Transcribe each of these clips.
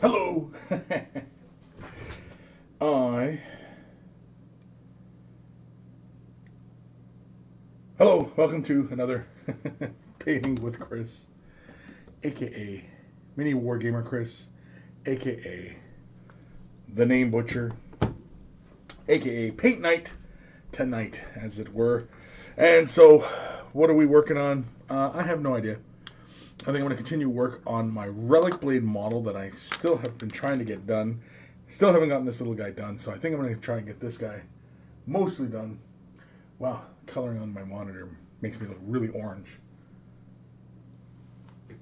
Hello. Hello, welcome to another Painting with Chris, aka Mini Wargamer Chris, aka the Name Butcher, aka Paint Night tonight, as it were. And so, what are we working on? I have no idea. I think I'm going to continue work on my RelicBlade model that I still have been trying to get done. Still haven't gotten this little guy done, so I think I'm going to try and get this guy mostly done. Wow, coloring on my monitor makes me look really orange.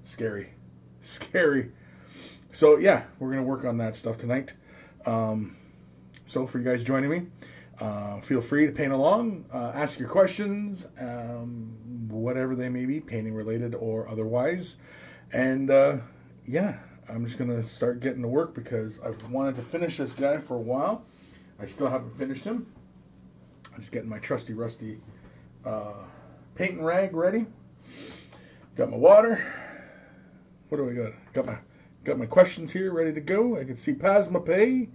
Scary. Scary. So yeah, we're going to work on that stuff tonight. So for you guys joining me, feel free to paint along, ask your questions, whatever they may be, painting related or otherwise. And yeah, I'm just going to start getting to work because I've wanted to finish this guy for a while. I still haven't finished him. I'm just getting my trusty rusty painting rag ready. Got my water. What do we got? Got my questions here ready to go. I can see Plasma Play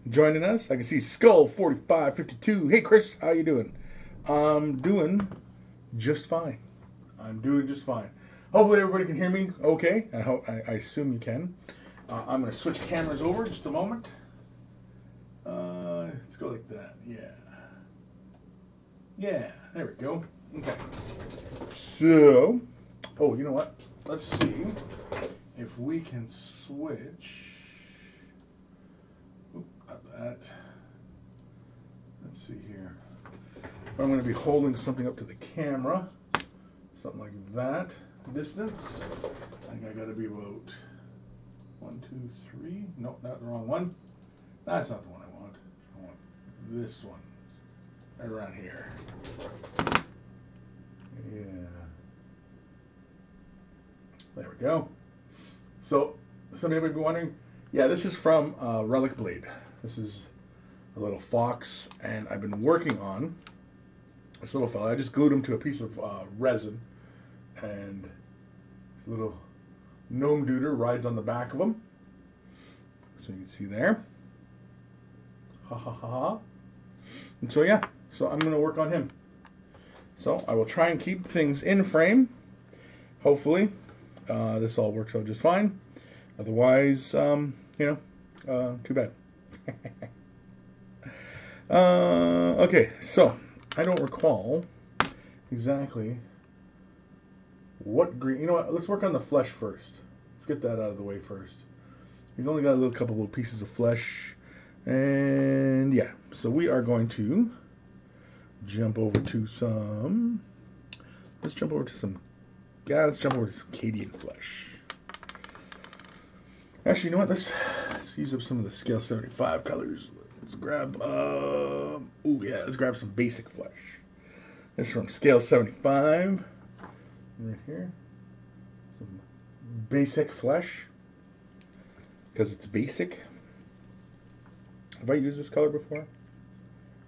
joining us. I can see Skull 4552. Hey Chris, how you doing? I'm doing just fine. Hopefully everybody can hear me okay. I assume you can. I'm going to switch cameras over just a moment. Let's go like that. Yeah, there we go. Okay. So, oh, you know what? Let's see if we can switch. Oop, not that. Let's see here. If I'm going to be holding something up to the camera, something like that distance, I think I got to be about 1, 2, 3. Nope, not the wrong one. That's not the one I want. I want this one. Right around here. Yeah. There we go. So, somebody might be wondering, yeah, this is from RelicBlade. This is a little fox, and I've been working on this little fella. I just glued him to a piece of resin, and this little gnome duder rides on the back of him. So you can see there. Ha ha ha ha. And so yeah, so I'm going to work on him. So I will try and keep things in frame. Hopefully, this all works out just fine. Otherwise, you know, too bad. Okay, so I don't recall exactly what green. You know what? Let's work on the flesh first. Let's get that out of the way first. He's only got a couple little pieces of flesh. And yeah, so we are going to jump over to some. Let's jump over to some Cadian flesh. Actually, you know what? Let's use up some of the scale 75 colors. Let's grab. Oh yeah, let's grab some basic flesh. This is from scale 75. Right here, some basic flesh because it's basic. Have I used this color before?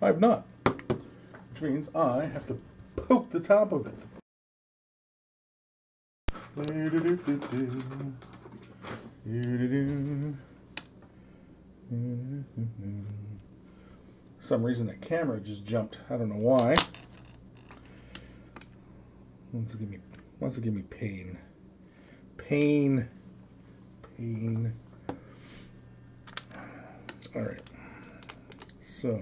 I have not. Which means I have to poke the top of it. For some reason the camera just jumped. I don't know why. Wants to give me pain. Pain. Alright. So,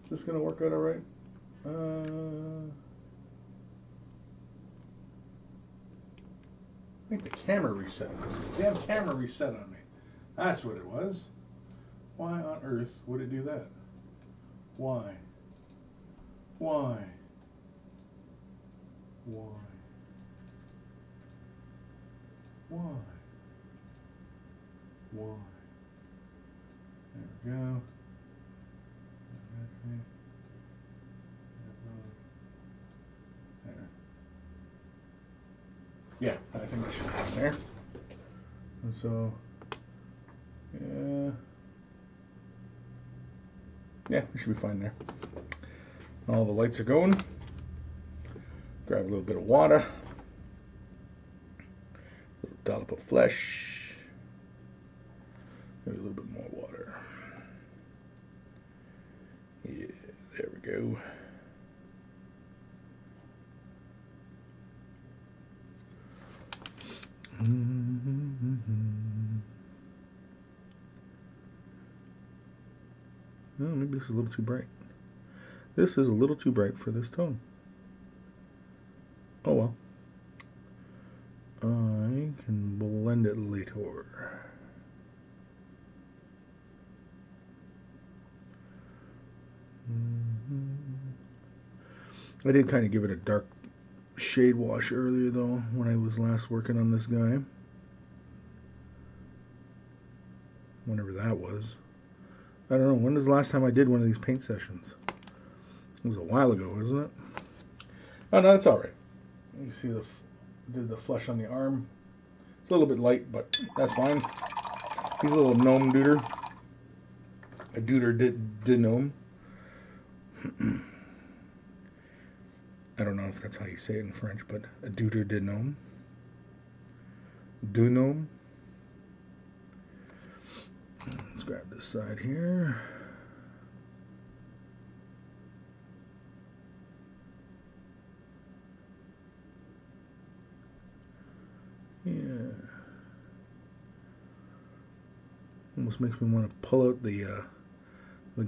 is this going to work out alright? I think the camera reset. The damn camera reset on me. That's what it was. Why on earth would it do that? Why? Why? Why? Why? Why? There we go. There. Yeah, I think I should be there. And so, yeah, we should be fine there. All the lights are going. Grab a little bit of water. A little dollop of flesh. Maybe a little bit more water. Yeah, there we go. Oh, maybe this is a little too bright. This is a little too bright for this tone. Oh well. I can blend it later. I did kind of give it a dark shade wash earlier though, when I was last working on this guy. Whenever that was. I don't know, when was the last time I did one of these paint sessions? It was a while ago, wasn't it? Oh no, that's alright. You see did the flesh on the arm. It's a little bit light, but that's fine. He's a little gnome duder. A duder did gnome. I don't know if that's how you say it in French, but a duder de gnome. Du gnome. Let's grab this side here. Yeah. Almost makes me want to pull out the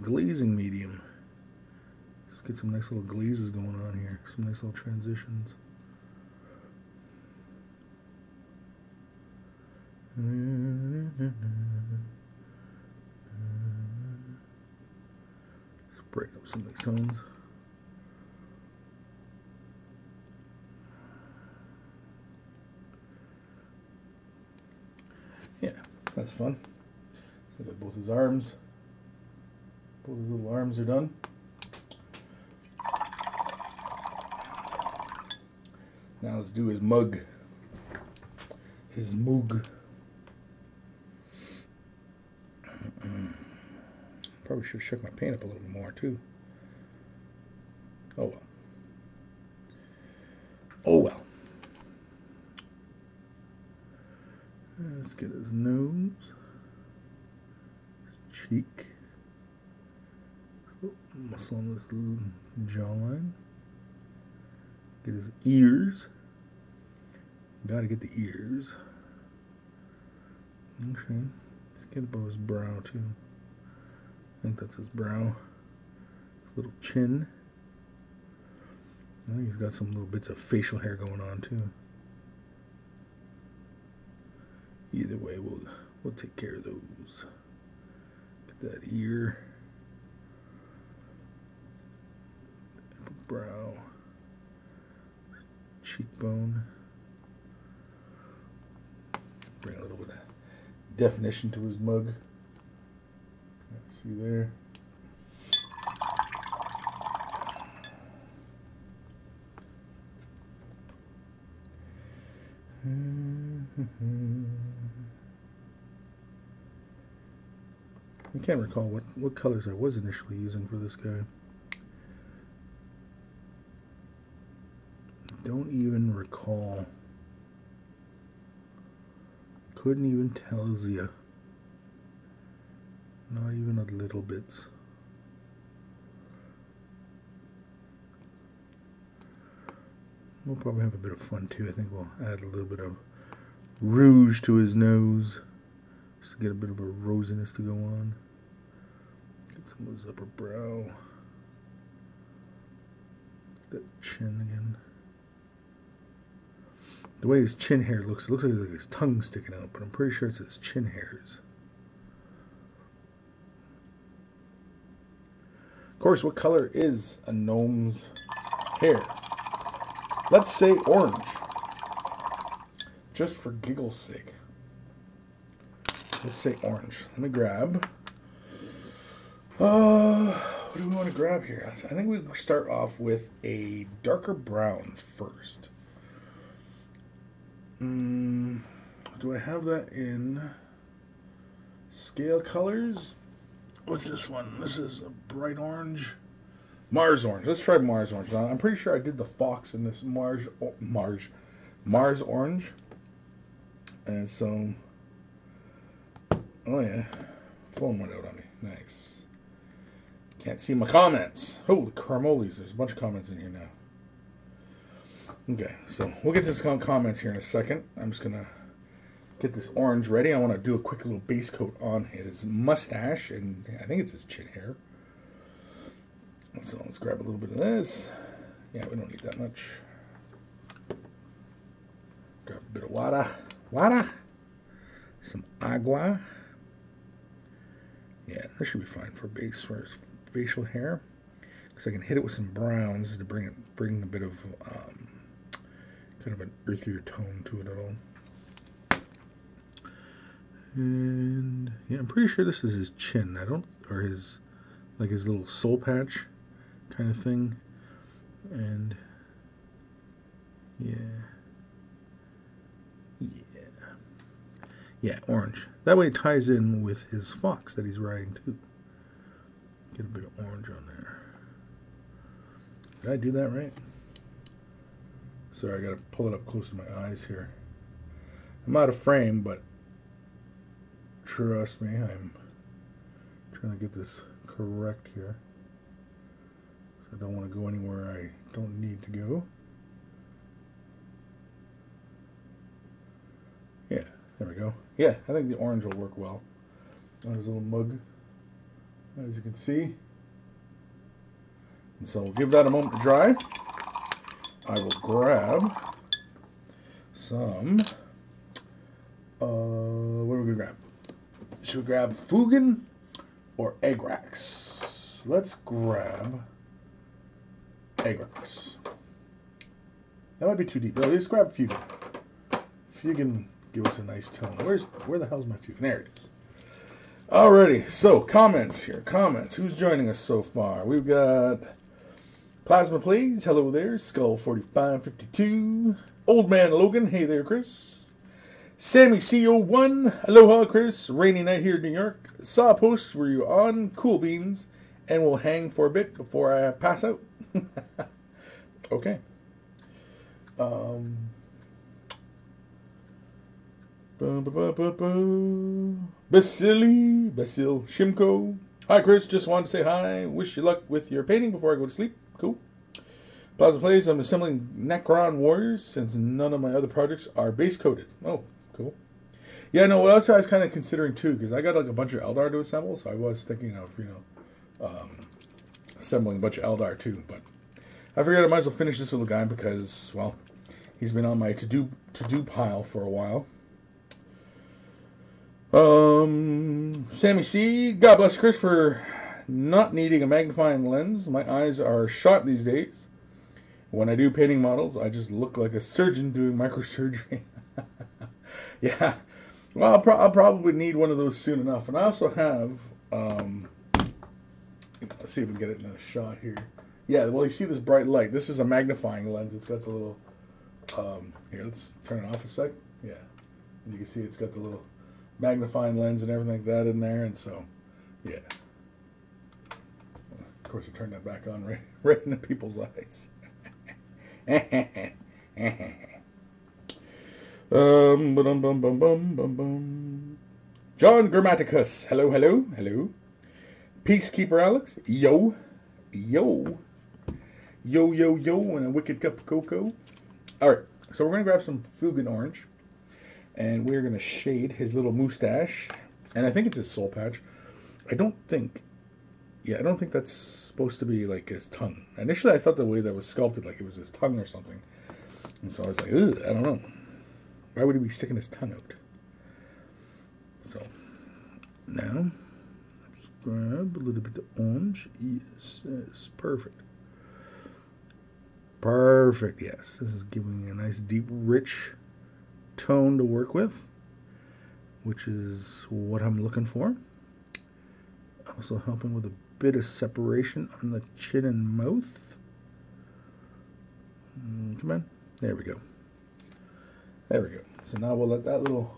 glazing medium. Just get some nice little glazes going on here. Some nice little transitions. Let's break up some of these tones. Yeah, that's fun. So I got both his arms. Both his little arms are done. Now let's do his mug. His mug. Probably should have shook my paint up a little bit more too. Oh well. Oh well. Let's get his nose, his cheek, muscle on this little jawline. Get his ears. Gotta get the ears. Okay. Let's get above his brow too. I think that's his brow. His little chin. I think he's got some little bits of facial hair going on too. Either way, we'll take care of those. Get that ear, brow, cheekbone. Bring a little bit of definition to his mug. See there. I can't recall what colors I was initially using for this guy. Don't even recall. Couldn't even tell you. Not even a little bits. We'll probably have a bit of fun too. I think we'll add a little bit of rouge to his nose, just to get a bit of a rosiness to go on. Get some of his upper brow. That chin again. The way his chin hair looks, it looks like his tongue sticking out, but I'm pretty sure it's his chin hairs. Of course, what color is a gnome's hair? Let's say orange. Just for giggle's sake. Let's say orange. Let me grab. What do we want to grab here? I think we start off with a darker brown first. Do I have that in scale colors? What's this one? This is a bright orange. Mars orange. Let's try Mars orange. Now, I'm pretty sure I did the fox in this Mars orange. And so Oh yeah, phone went out on me. Nice. Can't see my comments. Holy caramoles, there's a bunch of comments in here now. Okay, so we'll get to some comments here in a second. I'm just gonna get this orange ready. I want to do a quick little base coat on his mustache, and I think it's his chin hair. So let's grab a little bit of this. Yeah, we don't need that much. Grab a bit of water, some agua. Yeah, that should be fine for base for his facial hair, because I can hit it with some browns to bring a bit of kind of an earthier tone to it at all. And yeah, I'm pretty sure this is his chin. Or his little soul patch kind of thing. And yeah, orange. That way it ties in with his fox that he's riding too. Get a bit of orange on there. Did I do that right? Sorry, I gotta pull it up close to my eyes here. I'm out of frame, but trust me, I'm trying to get this correct here. I don't want to go anywhere I don't need to go. Yeah, there we go. Yeah, I think the orange will work well on his little mug, as you can see. And so we'll give that a moment to dry. I will grab some, what are we going to grab? Should we grab Fugen or Agrax? Let's grab Agrax. That might be too deep. No, let's grab Fugen. Fugen gives us a nice tone. Where the hell's my Fugen? There it is. Alrighty, so comments here. Comments. Who's joining us so far? We've got Plasma Plays, hello there. Skull4552. Old Man Logan, hey there, Chris. Sammy CO1, aloha, Chris. Rainy night here in New York. Saw a post where you on Cool Beans and will hang for a bit before I pass out. Okay. Basil Shimko. Hi, Chris. Just wanted to say hi. Wish you luck with your painting before I go to sleep. Cool. Plasma Plays, I'm assembling Necron Warriors since none of my other projects are base coated. Oh, cool. Yeah, no, what else I was kind of considering too, because I got like a bunch of Eldar to assemble, so I was thinking of, assembling a bunch of Eldar too, but I figured I might as well finish this little guy because, well, he's been on my to-do pile for a while. Sammy C, God bless Chris for not needing a magnifying lens. My eyes are shot these days. When I do painting models, I just look like a surgeon doing microsurgery. Yeah, well, I'll probably need one of those soon enough. And I also have, let's see if we can get it in the shot here. Yeah, well, you see this bright light. This is a magnifying lens. It's got the little, here, let's turn it off a sec. Yeah, and you can see it's got the little magnifying lens and everything like that in there. And so, yeah. Of course, I turned that back on right into people's eyes. John Grammaticus, hello. Peacekeeper Alex, yo, and a wicked cup of cocoa. All right, so we're gonna grab some Fugen orange, and we're gonna shade his little mustache, and I think it's his soul patch. I don't think that's supposed to be like his tongue. Initially, I thought the way that was sculpted, like it was his tongue or something. And so I was like, ugh, I don't know. Why would he be sticking his tongue out? So, now, let's grab a little bit of orange. Yes, perfect. Perfect, yes. This is giving me a nice, deep, rich tone to work with, which is what I'm looking for. Also helping with a bit of separation on the chin and mouth. Come on. There we go. There we go. So now we'll let that little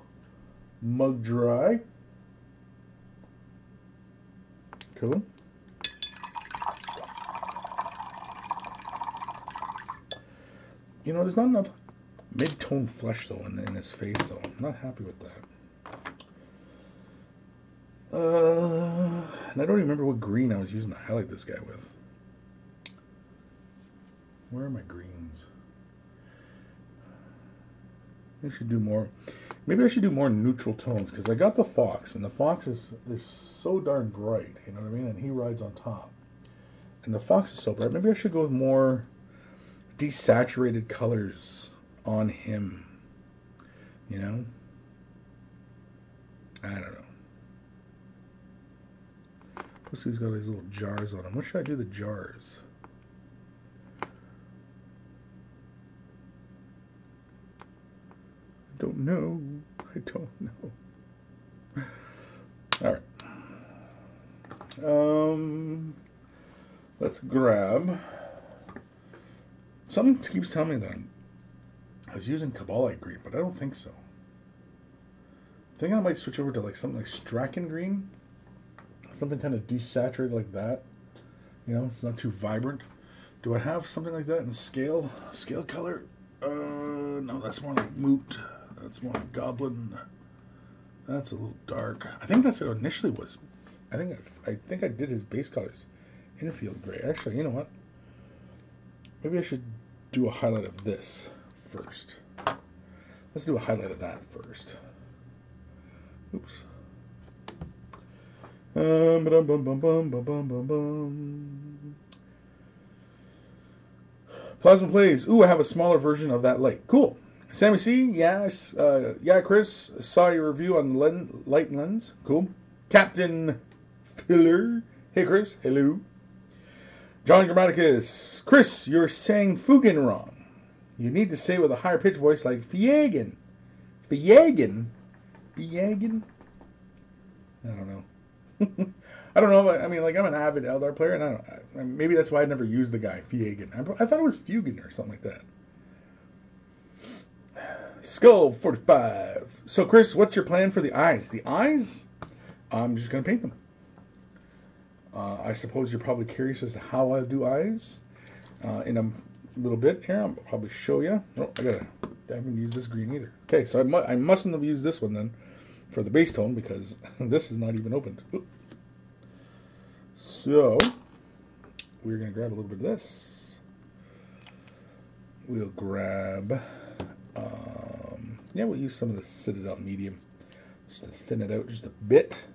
mug dry. Cool. You know, there's not enough mid-tone flesh, though, in his face, though. I'm not happy with that. And I don't even remember what green I was using to highlight this guy with. Where are my greens? I should do more. Maybe I should do more neutral tones because I got the fox, and the fox is so darn bright. You know what I mean? And he rides on top, and the fox is so bright. Maybe I should go with more desaturated colors on him. You know? I don't know. Plus, he's got these little jars on him. What should I do the jars? I don't know. I don't know. All right. Let's grab. Something keeps telling me that I was using Cabalite green, but I don't think so. I think I might switch over to like something like Strachan green. Something kind of desaturated like that. You know, it's not too vibrant. Do I have something like that in scale? Scale color? No, that's more like Moot. That's more like Goblin. That's a little dark. I think that's what it initially was. I think I did his base colors. Infield gray. Actually, you know what? Maybe I should do a highlight of this first. Let's do a highlight of that first. Oops. Plasma plays. Ooh, I have a smaller version of that light. Cool. Sammy C. Yes. Yeah, Chris. Saw your review on light lens. Cool. Captain Filler. Hey, Chris. Hello. John Grammaticus. Chris, you're saying Fugen wrong. You need to say it with a higher pitched voice like Fiagan. Fiagan? Fiagan? I don't know. I don't know. I mean, like, I'm an avid Eldar player, and I don't. Maybe that's why I never used the guy Fiagan. I thought it was Fugan or something like that. Skull 45. So, Chris, what's your plan for the eyes? The eyes? I'm just gonna paint them. I suppose you're probably curious as to how I do eyes. In a little bit here, I'll probably show you. Oh, I haven't used this green either. Okay, so I mustn't have used this one then for the base tone because this is not even opened. Oop. So we're going to grab a little bit of this. We'll grab, we'll use some of the Citadel medium just to thin it out just a bit.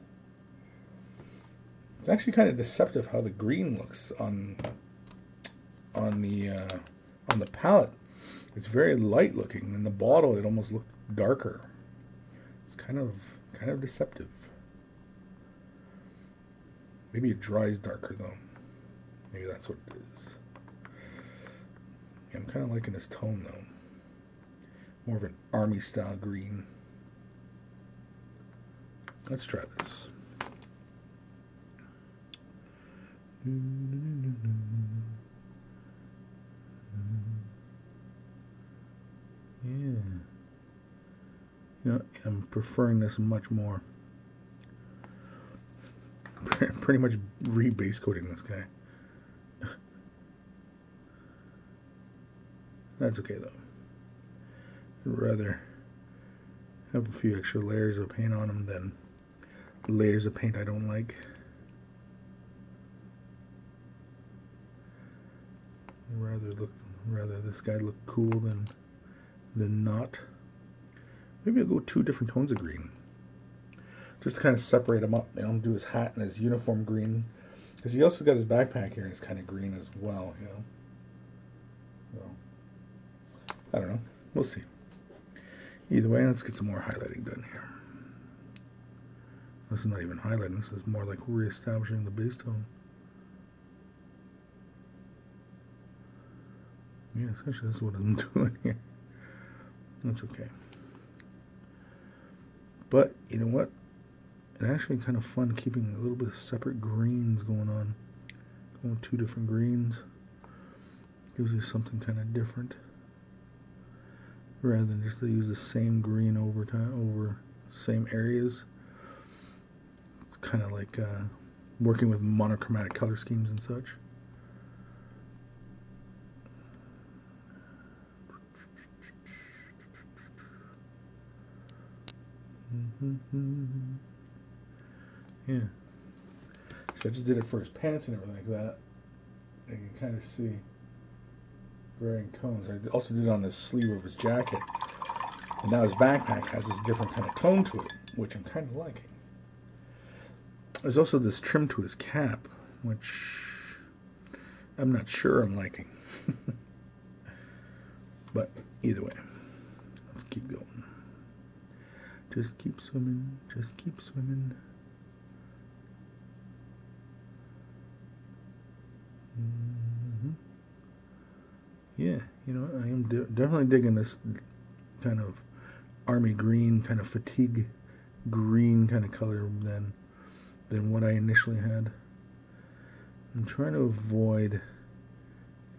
It's actually kind of deceptive how the green looks on the palette. It's very light looking. In the bottle, it almost looked darker. It's kind of deceptive. Maybe it dries darker though. Maybe that's what it is. Yeah, I'm kind of liking this tone though. More of an army style green. Let's try this. Yeah. You know, I'm preferring this much more. Pretty much re-base coating this guy. That's okay though. I'd rather have a few extra layers of paint on them than layers of paint I don't like. Rather this guy look cool than not. Maybe I'll go 2 different tones of green. Just to kind of separate him up. You know, do his hat and his uniform green. Because he also got his backpack here and it's kind of green as well, you know. So, I don't know. We'll see. Either way, let's get some more highlighting done here. This is not even highlighting. This is more like re-establishing the base tone. Yeah, essentially that's what I'm doing here. That's okay. But, you know what? It's actually kind of fun keeping a little bit of separate greens going on. Going 2 different greens. Gives you something kind of different. Rather than just to use the same green over same areas. It's kind of like working with monochromatic color schemes and such. Yeah. So I just did it for his pants and everything like that. You can kind of see varying tones. I also did it on the sleeve of his jacket. And now his backpack has this different kind of tone to it, which I'm kind of liking. There's also this trim to his cap, which I'm not sure I'm liking. But either way, let's keep going. Just keep swimming, just keep swimming. Yeah, you know, I am definitely digging this kind of army green, kind of fatigue green kind of color than what I initially had. I'm trying to avoid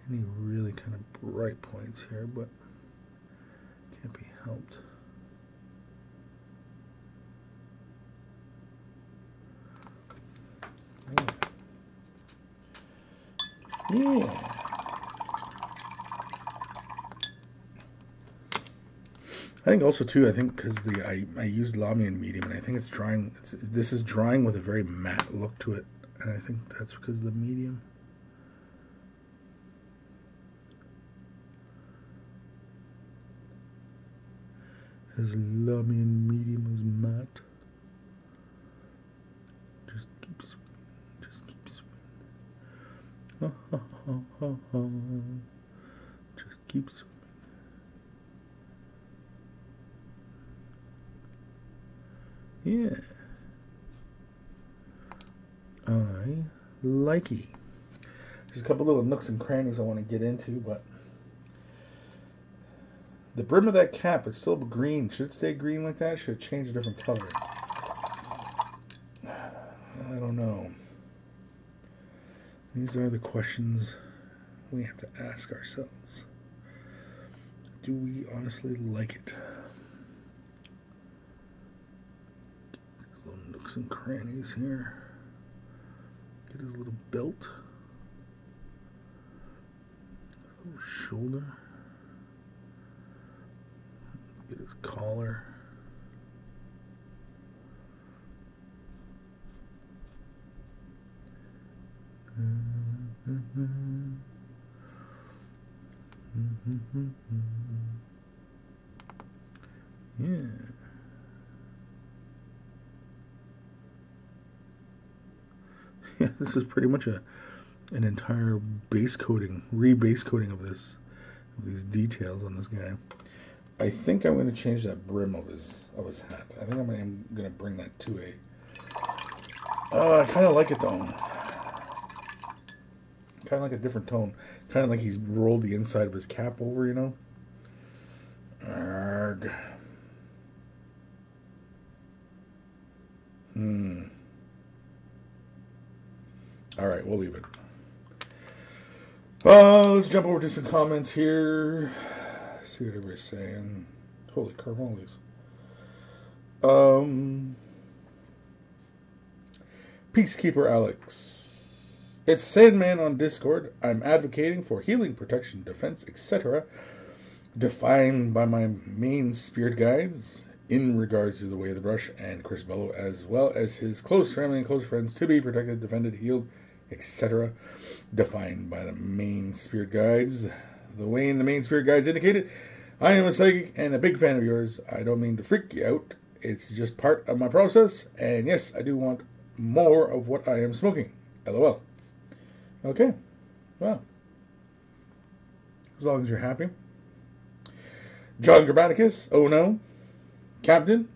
any really kind of bright points here, but can't be helped. Yeah. I think also too, I think because I used Lamian medium, and I think it's drying. This is drying with a very matte look to it, and I think that's because of the medium. As Lamian medium is matte. Just keep swimming. Just keep swimming. Ha ha ha ha ha. Just keep swimming. Yeah. I likey. There's a couple little nooks and crannies I want to get into, but the brim of that cap is still green. Should it stay green like that? Should it change a different color? I don't know. These are the questions we have to ask ourselves. Do we honestly like it? Little nooks and crannies here. Get his little belt. Little shoulder. Get his collar. Yeah. Yeah, this is pretty much an entire base coating, re-base coating of these details on this guy. I think I'm going to change that brim of his hat. I think I'm going to bring that to a. I kind of like it though. Kind of like a different tone. Kind of like he's rolled the inside of his cap over, you know. Arrgh. All right, we'll leave it. Let's jump over to some comments here. See what everybody's saying. Holy carmoles. Peacekeeper Alex. It's Sandman on Discord. I'm advocating for healing, protection, defense, etc. defined by my main spirit guides in regards to the Way of the Brush and Chris Bello, as well as his close family and close friends, to be protected, defended, healed, etc. defined by the main spirit guides. The way in the main spirit guides indicated, I am a psychic and a big fan of yours. I don't mean to freak you out. It's just part of my process. And yes, I do want more of what I am smoking. LOL. Okay. Well. As long as you're happy. John Grammaticus. Oh no. Captain.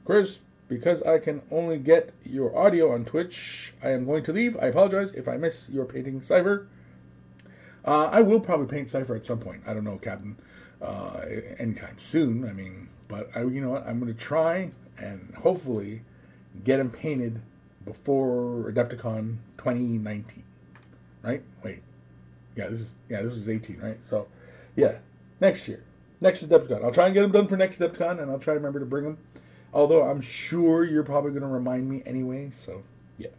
Chris, because I can only get your audio on Twitch, I am going to leave. I apologize if I miss your painting cipher. I will probably paint cipher at some point. I don't know, Captain. Anytime soon. I mean, but you know what? I'm going to try and hopefully get him painted before Adepticon 2019. Right? Wait. Yeah, this is 18, right? So, yeah, next year. Next Adepticon. I'll try and get him done for next Adepticon, and I'll try to remember to bring him. Although I'm sure you're probably going to remind me anyway, so, yeah.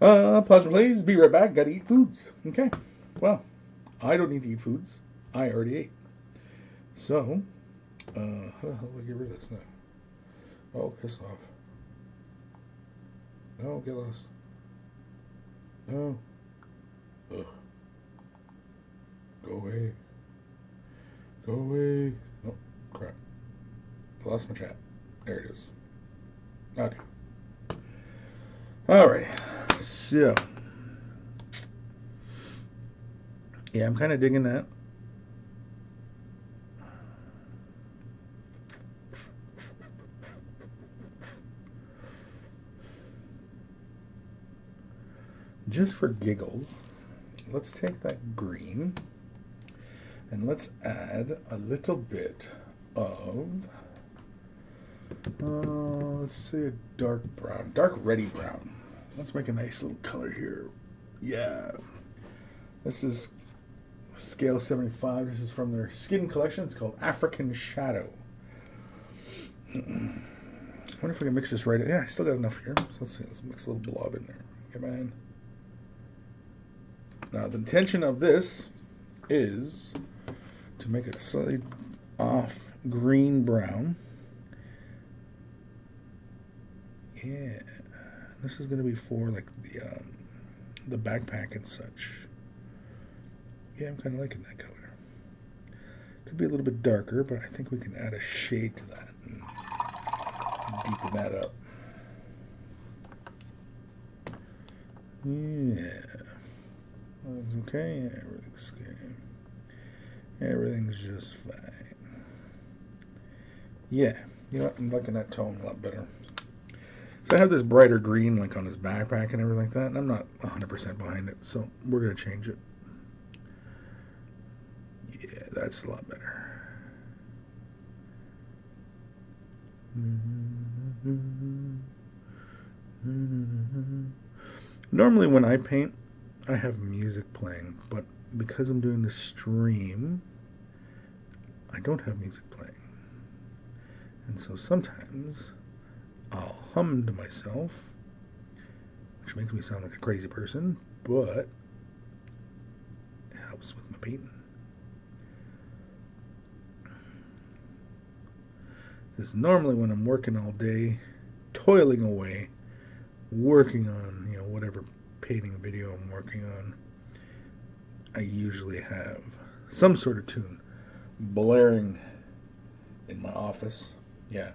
Plasma Plays, be right back. Gotta eat foods. Okay. Well, I don't need to eat foods. I already ate. So, how the hell do I get rid of this now? Oh, piss off. No, get lost. No. Ugh. Go away. Go away. Oh, crap. Lost my chat. There it is. Okay. Alrighty. So. Yeah, I'm kind of digging that. Just for giggles, let's take that green and let's add a little bit of, let's say a dark brown, dark reddy brown. Let's make a nice little color here. Yeah. This is scale 75. This is from their skin collection. It's called African Shadow. I wonder if we can mix this right. Yeah, I still got enough here. So let's see. Let's mix a little blob in there. Come on. Now, the intention of this is to make it slightly off green-brown. Yeah. This is going to be for, like, the backpack and such. Yeah, I'm kind of liking that color. Could be a little bit darker, but I think we can add a shade to that and deepen that up. Yeah. Everything's okay. Yeah, everything's okay. Everything's just fine. Yeah, you know what? I'm liking that tone a lot better. So I have this brighter green like on his backpack and everything like that, and I'm not 100% behind it, so we're going to change it. Yeah, that's a lot better. Normally when I paint, I have music playing, but because I'm doing the stream, I don't have music playing. And so sometimes I'll hum to myself, which makes me sound like a crazy person, but it helps with my painting. Because normally when I'm working all day, toiling away, working on, you know, whatever painting video I'm working on, I usually have some sort of tune blaring in my office. Yeah,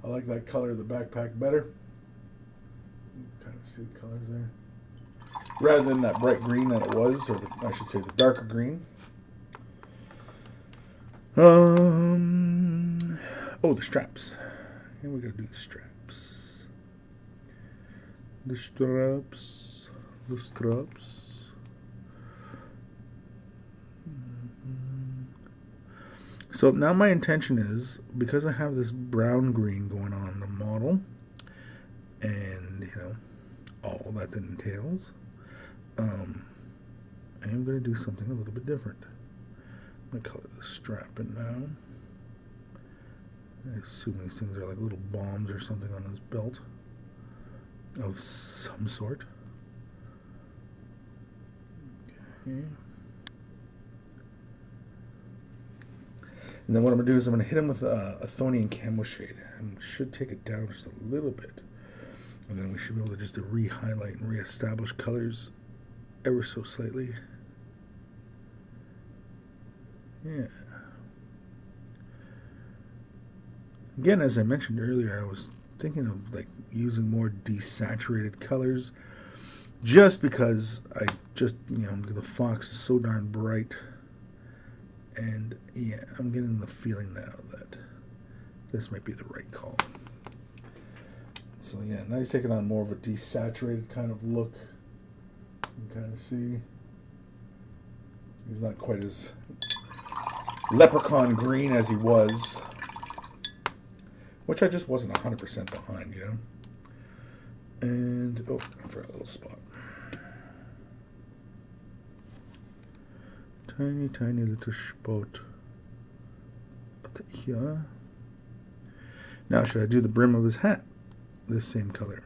I like that color of the backpack better. You can kind of see the colors there. Rather than that bright green that it was, or I should say the darker green. Oh, the straps. And we gotta do the straps. The straps. The straps. So now my intention is, because I have this brown green going on in the model, and you know, all that entails, I am going to do something a little bit different. I'm going to color the strap in now. I assume these things are like little bombs or something on his belt of some sort. Okay. And then what I'm going to do is I'm going to hit him with a Athonian Camo Shade. And should take it down just a little bit. And then we should be able to just re-highlight and re-establish colors ever so slightly. Yeah. Again, as I mentioned earlier, I was thinking of like using more desaturated colors, just because the fox is so darn bright, and yeah, I'm getting the feeling now that this might be the right call. So yeah, now he's taking on more of a desaturated kind of look. You can kind of see he's not quite as leprechaun green as he was, which I just wasn't 100% behind, you know. And, oh, I forgot a little spot. Tiny, tiny little spot. Here. Now, should I do the brim of his hat? This same color.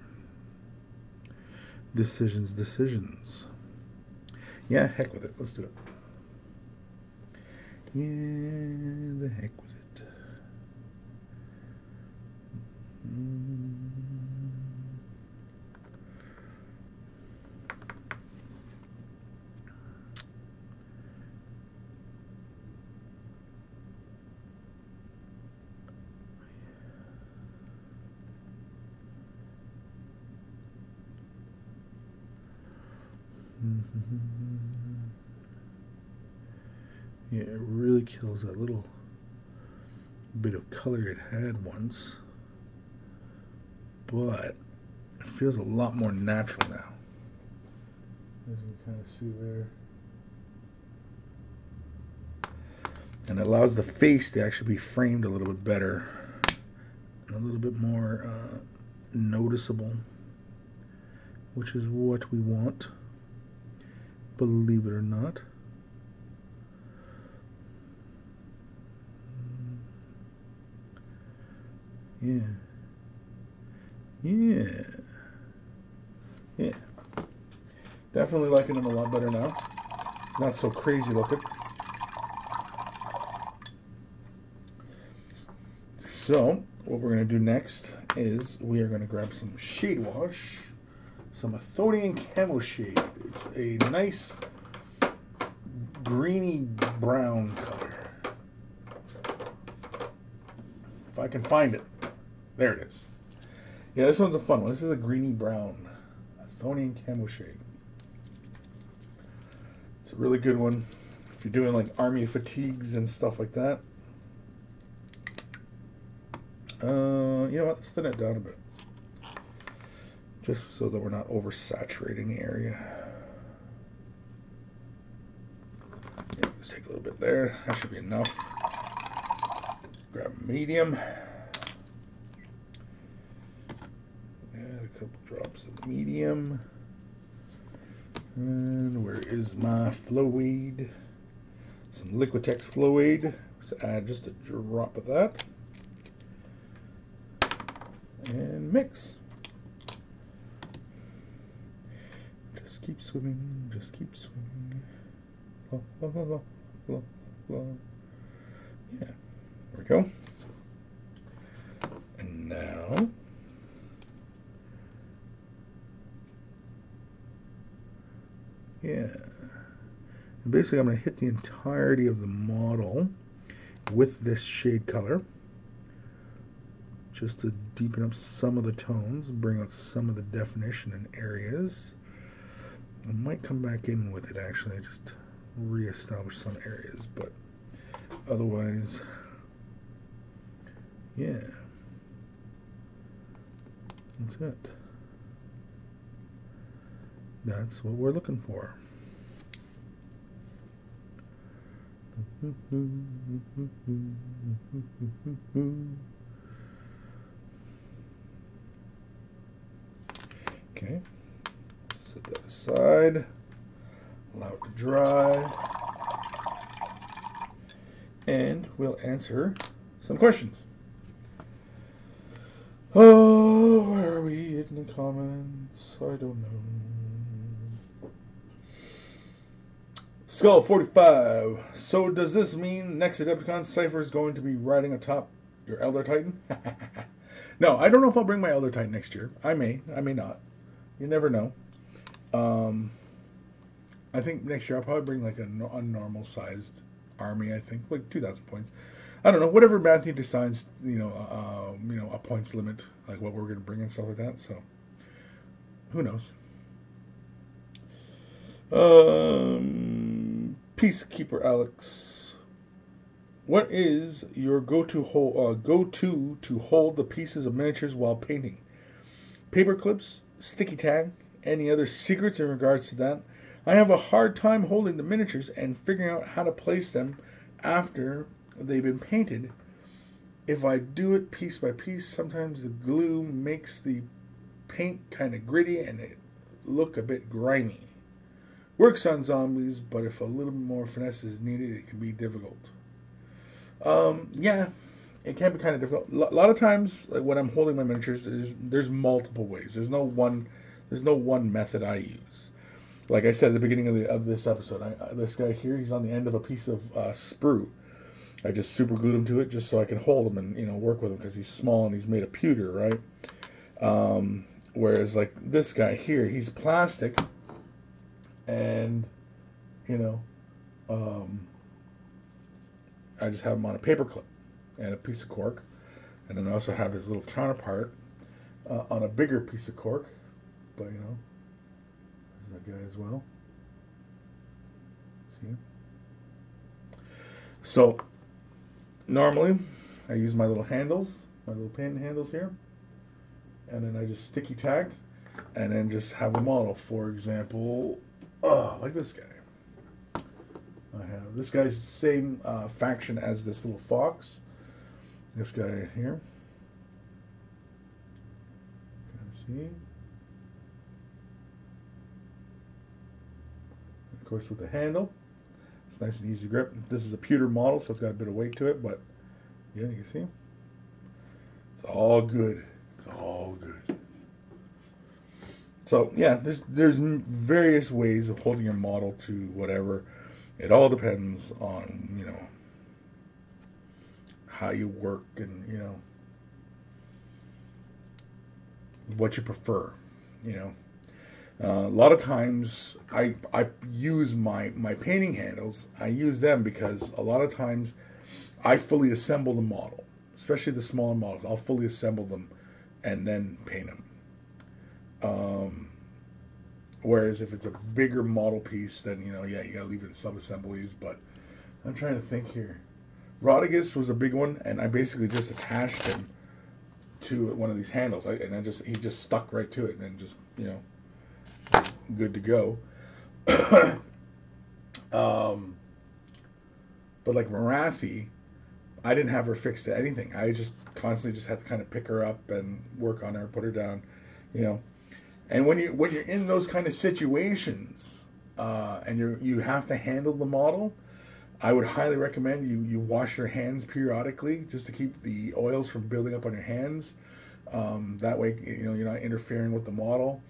Decisions, decisions. Yeah, heck with it. Let's do it. Yeah, the heck with it. Yeah, it really kills that little bit of color it had once, but it feels a lot more natural now. As you can kind of see there. And it allows the face to actually be framed a little bit better, a little bit more noticeable, which is what we want, believe it or not. Yeah. Yeah. Yeah. Definitely liking them a lot better now. Not so crazy looking. So, what we're going to do next is we are going to grab some shade wash, some Athonian Camo Shade. It's a nice greeny brown color. If I can find it. There it is. Yeah, this one's a fun one. This is a greeny brown Athonian Camo Shade. It's a really good one if you're doing like army fatigues and stuff like that. You know what? Let's thin it down a bit, just so that we're not oversaturating the area. Yeah, let's take a little bit there. That should be enough. Grab a medium. Add a couple drops of the medium. And where is my Flow-Aid? Some Liquitex Flow-Aid. So add just a drop of that. And mix. Just keep swimming, just keep swimming. La, la, la, la, la, la. Yeah, there we go. And now, yeah. And basically I'm going to hit the entirety of the model with this shade color, just to deepen up some of the tones, bring out some of the definition in areas. I might come back in with it actually, just re-establish some areas, but otherwise, yeah, that's it. That's what we're looking for. Okay, set that aside, allow it to dry, and we'll answer some questions. Oh, where are we in the comments? I don't know. Skull 45. So does this mean next Adepticon Cypher is going to be riding atop your Elder Titan? No, I don't know if I'll bring my Elder Titan next year. I may not. You never know. I think next year I'll probably bring like a normal sized army. I think like 2,000 points. I don't know. Whatever Matthew decides, a points limit, like what we're going to bring and stuff like that. So who knows? Peacekeeper Alex, what is your go-to to hold the pieces of miniatures while painting? Paper clips, sticky tag, any other secrets in regards to that? I have a hard time holding the miniatures and figuring out how to place them after they've been painted. If I do it piece by piece, sometimes the glue makes the paint kind of gritty and it look a bit grimy. Works on zombies, but if a little more finesse is needed, it can be difficult. Yeah, it can be kind of difficult. A lot of times, like when I'm holding my miniatures, there's multiple ways. There's no one method I use. Like I said at the beginning of this episode, this guy here, he's on the end of a piece of sprue. I just super glued him to it just so I can hold him and work with him because he's small and he's made of pewter, right? Whereas like this guy here, he's plastic. And, I just have him on a paper clip and a piece of cork. And then I also have his little counterpart on a bigger piece of cork. But, there's that guy as well. See? So normally I use my little handles, my little pin handles here, and then I just sticky tack and then just have the model. For example, like this guy. I have this guy's the same faction as this little fox. This guy here. See? Of course, with the handle, it's nice and easy grip. This is a pewter model, so it's got a bit of weight to it, but yeah, you can see. It's all good. It's all good. So yeah, there's various ways of holding your model to whatever. It all depends on, you know, how you work and, you know, what you prefer, you know. A lot of times I use my painting handles. I use them because a lot of times I fully assemble the model, especially the smaller models. I'll fully assemble them and then paint them. Whereas if it's a bigger model piece, then, you know, yeah, you gotta leave it in sub-assemblies. But I'm trying to think here. Rodigus was a big one, and I basically just attached him to one of these handles, and he just stuck right to it, and then just, you know, good to go. But like Marathi, I didn't have her fixed to anything. I just constantly just had to kind of pick her up and work on her, put her down, you know. And when you're in those kind of situations, and you have to handle the model, I would highly recommend you wash your hands periodically just to keep the oils from building up on your hands. That way, you know, you're not interfering with the model.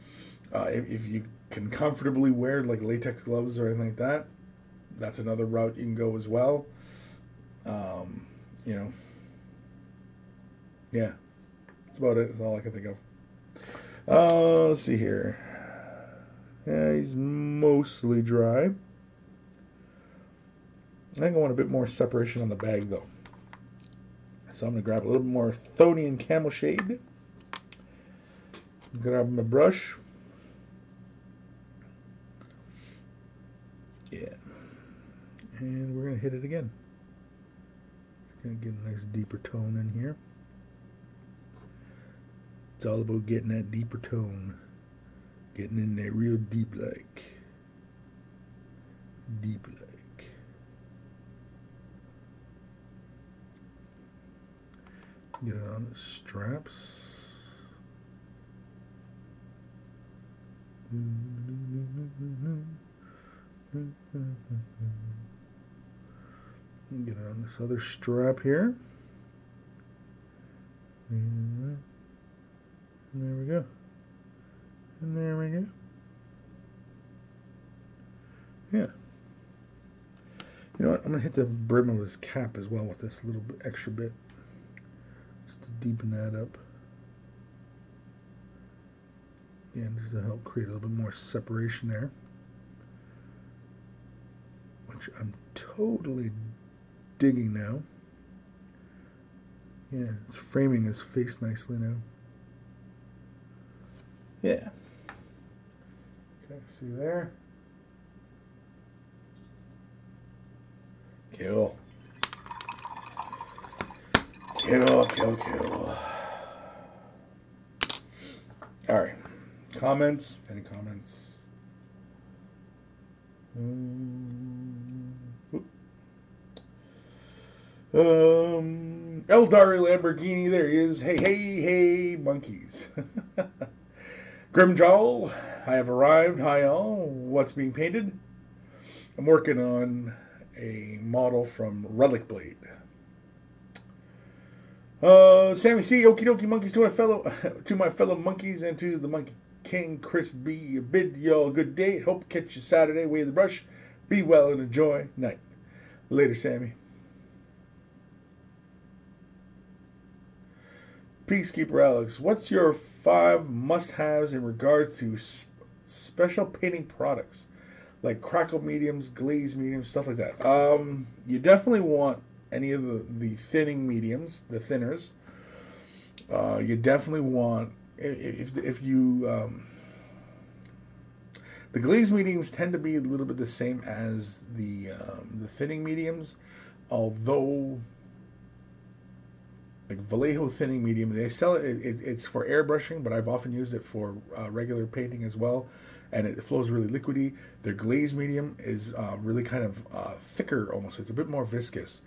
If you can comfortably wear like latex gloves or anything like that, that's another route you can go as well. You know, yeah, that's about it. That's all I can think of. Let's see here. Yeah, he's mostly dry. I think I want a bit more separation on the bag, though. So I'm going to grab a little bit more Thonian Camel Shade. Grab my brush. Yeah. And we're going to hit it again. Going to get a nice deeper tone in here. It's all about getting that deeper tone. Getting in there real deep like. Deep like. Get it on the straps. Get it on this other strap here. And there we go. And there we go. Yeah. You know what? I'm going to hit the brim of his cap as well with this little bit, extra bit. Just to deepen that up. Yeah, just to help create a little bit more separation there. Which I'm totally digging now. Yeah, it's framing his face nicely now. Yeah. Okay, see there? Kill. Kill, kill, kill. Alright. Comments? Any comments? Eldari Lamborghini, there he is. Hey, hey, hey, monkeys. Grimjaw, I have arrived. Hi all. What's being painted? I'm working on a model from RelicBlade. Sammy C, okie dokie monkeys to my fellow monkeys and to the Monkey King Chris B. Bid y'all good day. Hope to catch you Saturday. Wave the brush. Be well and enjoy. Night. Later, Sammy. Peacekeeper Alex, what's your 5 must-haves in regards to special painting products like crackle mediums, glaze mediums, stuff like that? You definitely want any of the thinning mediums, the thinners. You definitely want, if you The glaze mediums tend to be a little bit the same as the thinning mediums, although like Vallejo thinning medium, they sell it. It's for airbrushing, but I've often used it for regular painting as well, and it flows really liquidy. Their glaze medium is really kind of thicker, almost. It's a bit more viscous.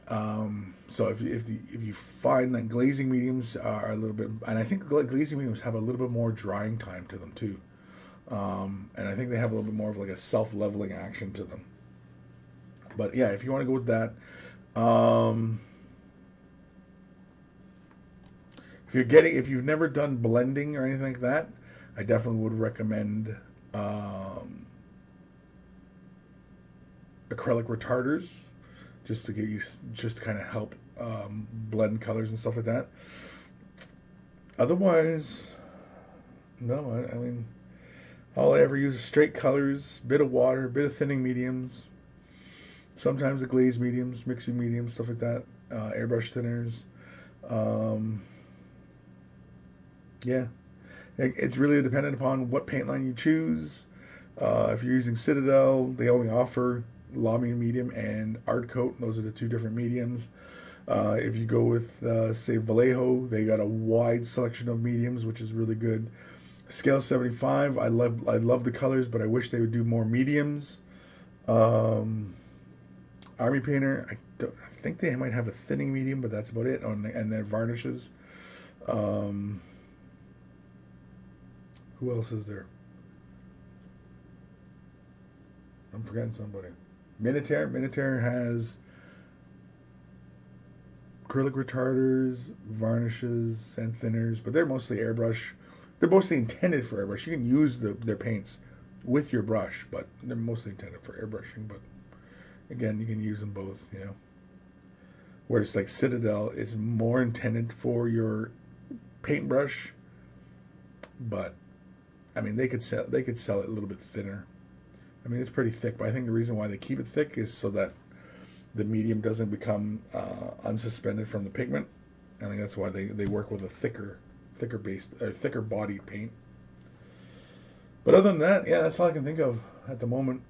So if you find that glazing mediums are a little bit, and I think glazing mediums have a little bit more drying time to them too, and I think they have a little bit more of like a self-leveling action to them. But yeah, if you want to go with that. If you've never done blending or anything like that, I definitely would recommend acrylic retarders, just to kind of help blend colors and stuff like that. Otherwise, no. I mean, all I ever use is straight colors, bit of water, bit of thinning mediums, sometimes the glaze mediums, mixing mediums, stuff like that. Airbrush thinners. Yeah, it's really dependent upon what paint line you choose. If you're using Citadel, they only offer Lamy medium and Art Coat. Those are the two different mediums. If you go with, say, Vallejo, they got a wide selection of mediums, which is really good. Scale 75, I love the colors, but I wish they would do more mediums. Army Painter, I think they might have a thinning medium, but that's about it. And their varnishes. Who else is there? I'm forgetting somebody. Minotaur has acrylic retarders, varnishes, and thinners, but they're mostly airbrush. They're mostly intended for airbrush. You can use their paints with your brush, but they're mostly intended for airbrushing. But again, you can use them both, you know. Whereas like Citadel is more intended for your paintbrush, but I mean, they could sell it a little bit thinner. I mean, it's pretty thick, but I think the reason why they keep it thick is so that the medium doesn't become unsuspended from the pigment. I think that's why they work with a thicker bodied paint. But other than that, yeah, that's all I can think of at the moment.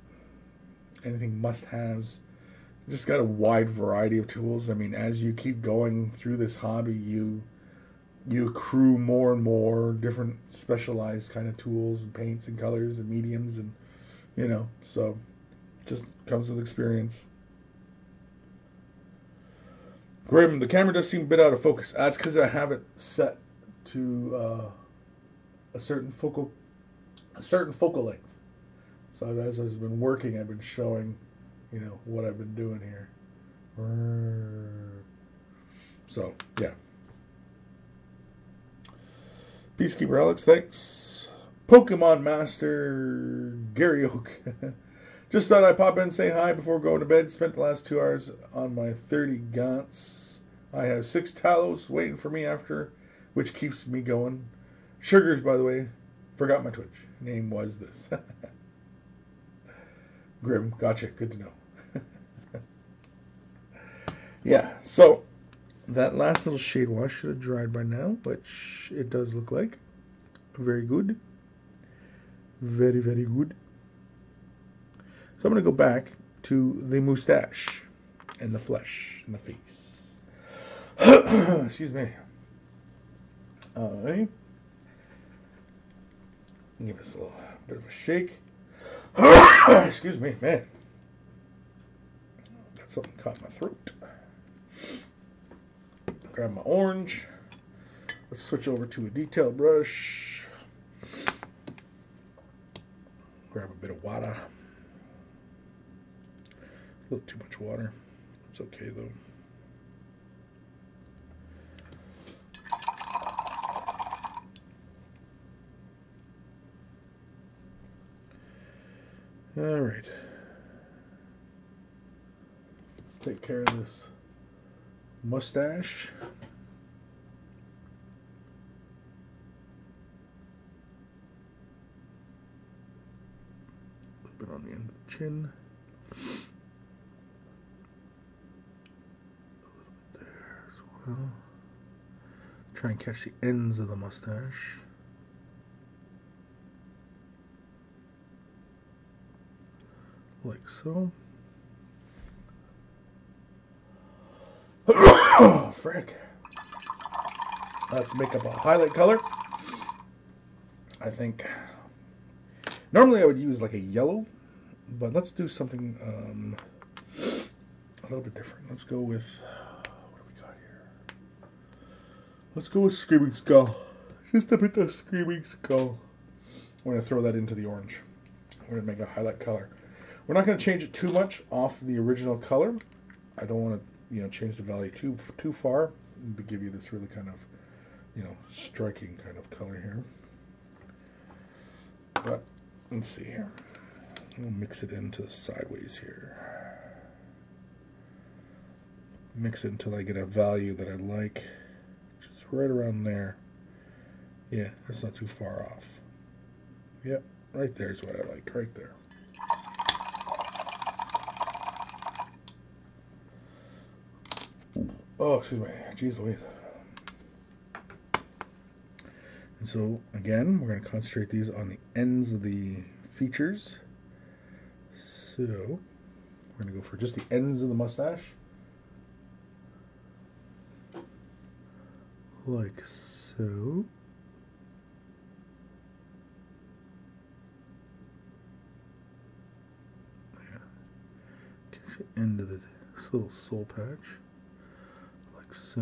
Anything must-haves. Just got a wide variety of tools. I mean, as you keep going through this hobby, you accrue more and more different specialized kind of tools and paints and colors and mediums, and you know, so just comes with experience. Grim, the camera does seem a bit out of focus. That's because I have it set to a certain focal length. So as I've been working, I've been showing, you know, what I've been doing here. So yeah. Peacekeeper Alex, thanks. Pokemon Master Gary Oak. Just thought I'd pop in and say hi before going to bed. Spent the last 2 hours on my 30 gaunts. I have 6 Talos waiting for me after, which keeps me going. Sugars, by the way. Forgot my Twitch. Name was this. Grim, gotcha. Good to know. Yeah, so that last little shade wash should have dried by now, which it does look like. Very good. Very, very good. So I'm going to go back to the mustache and the flesh and the face. Excuse me. Alright. Give this a little bit of a shake. Excuse me, man. Got something caught in my throat. Grab my orange. Let's switch over to a detail brush. Grab a bit of water. A little too much water. It's okay though. All right. Let's take care of this mustache. A bit on the end of the chin. A little bit there as well. Try and catch the ends of the mustache. like so. Oh, frick. Let's make up a highlight color. I think normally I would use like a yellow, but let's do something a little bit different. Let's go with, what do we got here? Let's go with Screaming Skull. Just a bit of Screaming Skull. We're going to throw that into the orange. We're going to make a highlight color. We're not going to change it too much off the original color. I don't want to, change the value too far to give you this really kind of, striking kind of color here. But let's see here. We'll mix it into the sideways here. Mix it until I get a value that I like. Just right around there. Yeah, that's not too far off. Yep, right there is what I like, right there. Oh, excuse me. Jeez Louise. And so, again, we're going to concentrate these on the ends of the features. So, we're going to go for just the ends of the mustache. Like so. Yeah. Get the end of this little soul patch. Like so.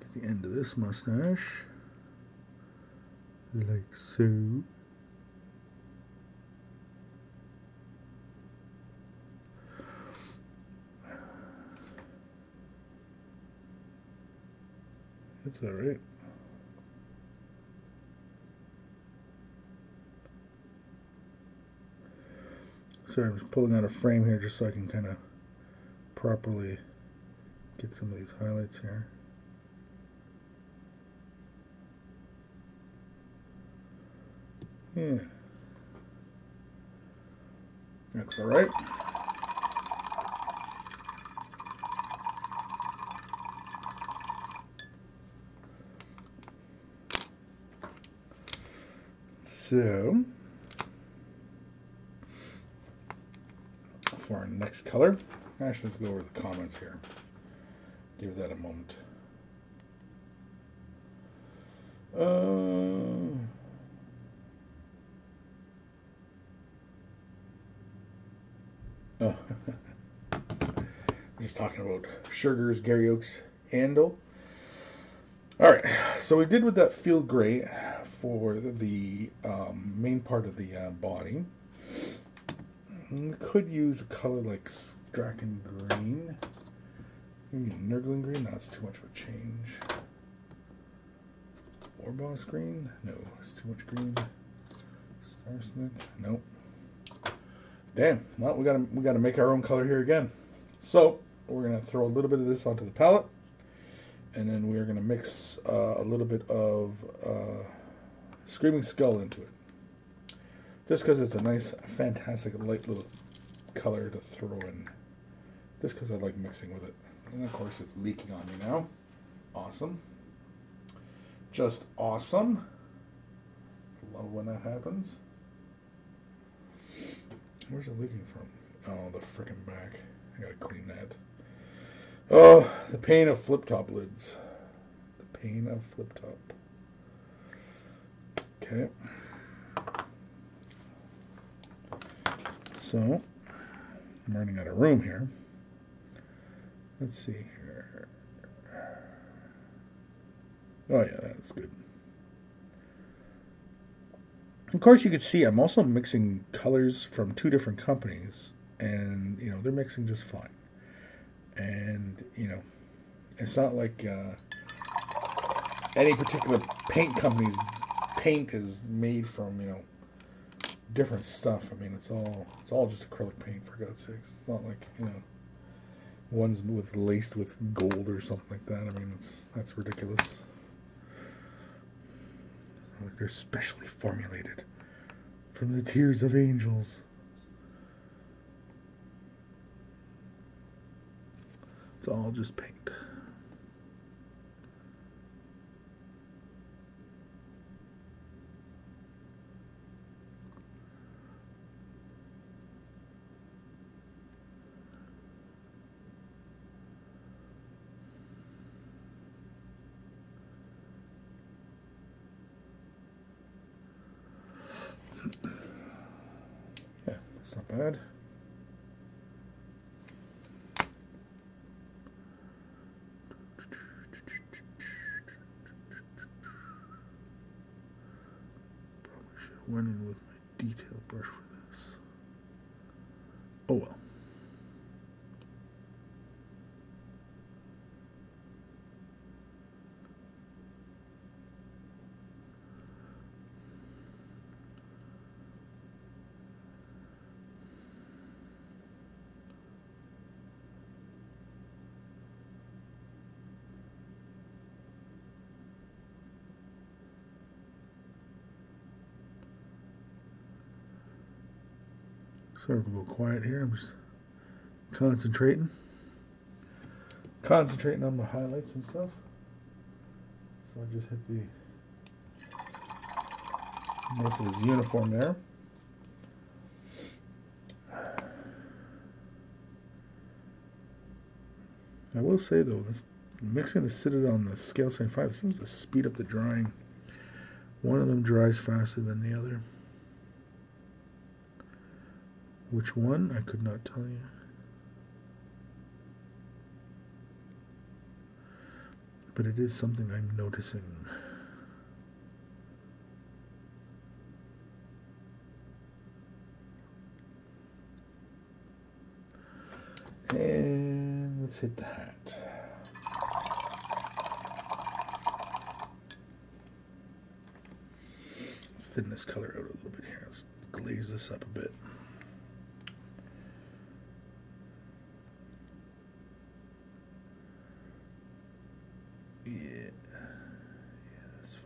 Get the end of this mustache. Like so. That's all right. Sorry, I'm just pulling out a frame here just so I can kind of properly get some of these highlights here. Yeah. That's all right. So, for our next color, actually let's go over the comments here. Give that a moment. Oh, I'm just talking about Sugar's Gary Oak's handle. All right, so we did with that field gray for the main part of the body. We could use a color like Straken Green. Maybe Nurgling Green? That's too much of a change. Orboss Green? No, it's too much green. Starsnick? Nope. Damn, well, we gotta make our own color here again. So, we're gonna throw a little bit of this onto the palette. And then we're going to mix a little bit of Screaming Skull into it. Just because it's a nice, fantastic, light little color to throw in. Just because I like mixing with it. And of course it's leaking on me now. Awesome. Just awesome. Love when that happens. Where's it leaking from? Oh, the frickin' back. I gotta clean that. Oh, the pain of flip-top lids. The pain of flip-top. Okay. So, I'm running out of room here. Let's see here. Oh yeah, that's good. Of course, you could see I'm also mixing colors from two different companies, and they're mixing just fine. And it's not like any particular paint company's paint is made from different stuff. I mean, it's all just acrylic paint, for God's sakes. It's not like one's laced with gold or something like that. I mean, that's ridiculous. Like they're specially formulated from the tears of angels. It's all just paint. not bad. Probably should have went in with my detail brush for this. Oh well. Sorry if I go quiet here. I'm just concentrating on the highlights and stuff. So I just hit the most of his uniform there. I will say though, this mixing the Citadel on the scale 75 seems to speed up the drying. One of them dries faster than the other. Which one? I could not tell you. But it is something I'm noticing. And let's hit the hat. Let's thin this color out a little bit here. Let's glaze this up a bit. Yeah, that's fine.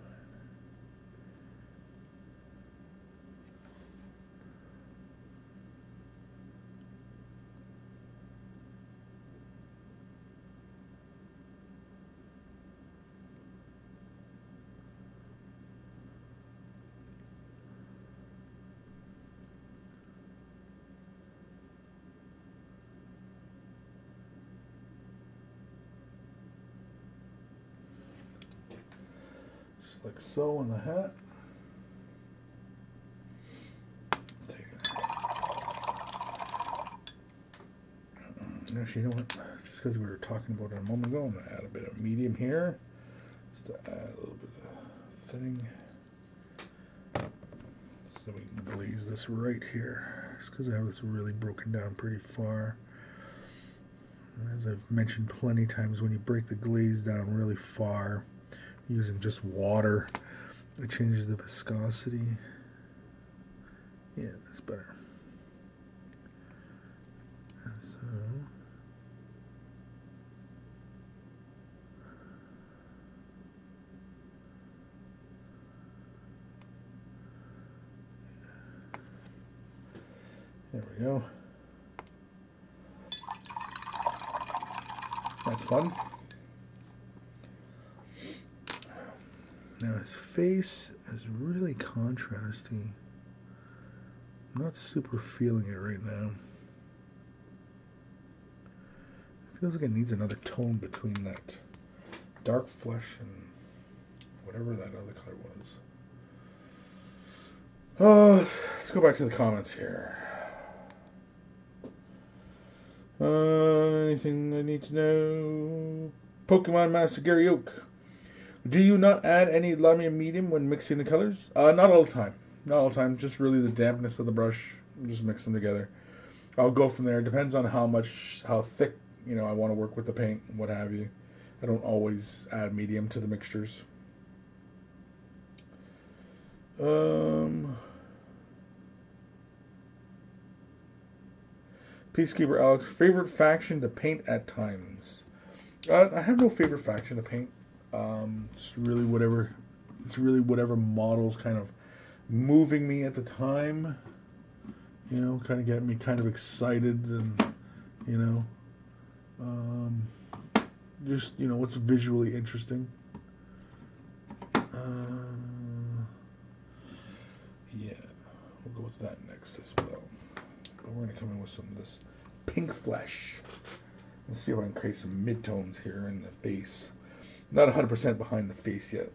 Just like so on the hat. Let's take it. Actually, you know what? Just because we were talking about it a moment ago, I'm going to add a bit of medium here. Just to add a little bit of thinning. So we can glaze this right here. Just because I have this really broken down pretty far. As I've mentioned plenty of times, when you break the glaze down really far, using just water, it changes the viscosity. Yeah, that's better. So, there we go. That's fun. Now his face is really contrasty. I'm not super feeling it right now. It feels like it needs another tone between that dark flesh and whatever that other color was. Let's go back to the comments here. Anything I need to know? Pokemon Master Gary Oak. Do you not add any lime medium when mixing the colors? Not all the time. Not all the time. Just really the dampness of the brush. Just mix them together. I'll go from there. It depends on how thick, I want to work with the paint and what have you. I don't always add medium to the mixtures. Peacekeeper Alex, favorite faction to paint at times. I have no favorite faction to paint. It's really whatever model's kind of moving me at the time. Kind of getting me kind of excited and just what's visually interesting. Yeah, we'll go with that next as well. But we're gonna come in with some of this pink flesh. Let's see if I can create some midtones here in the face. Not 100% behind the face yet.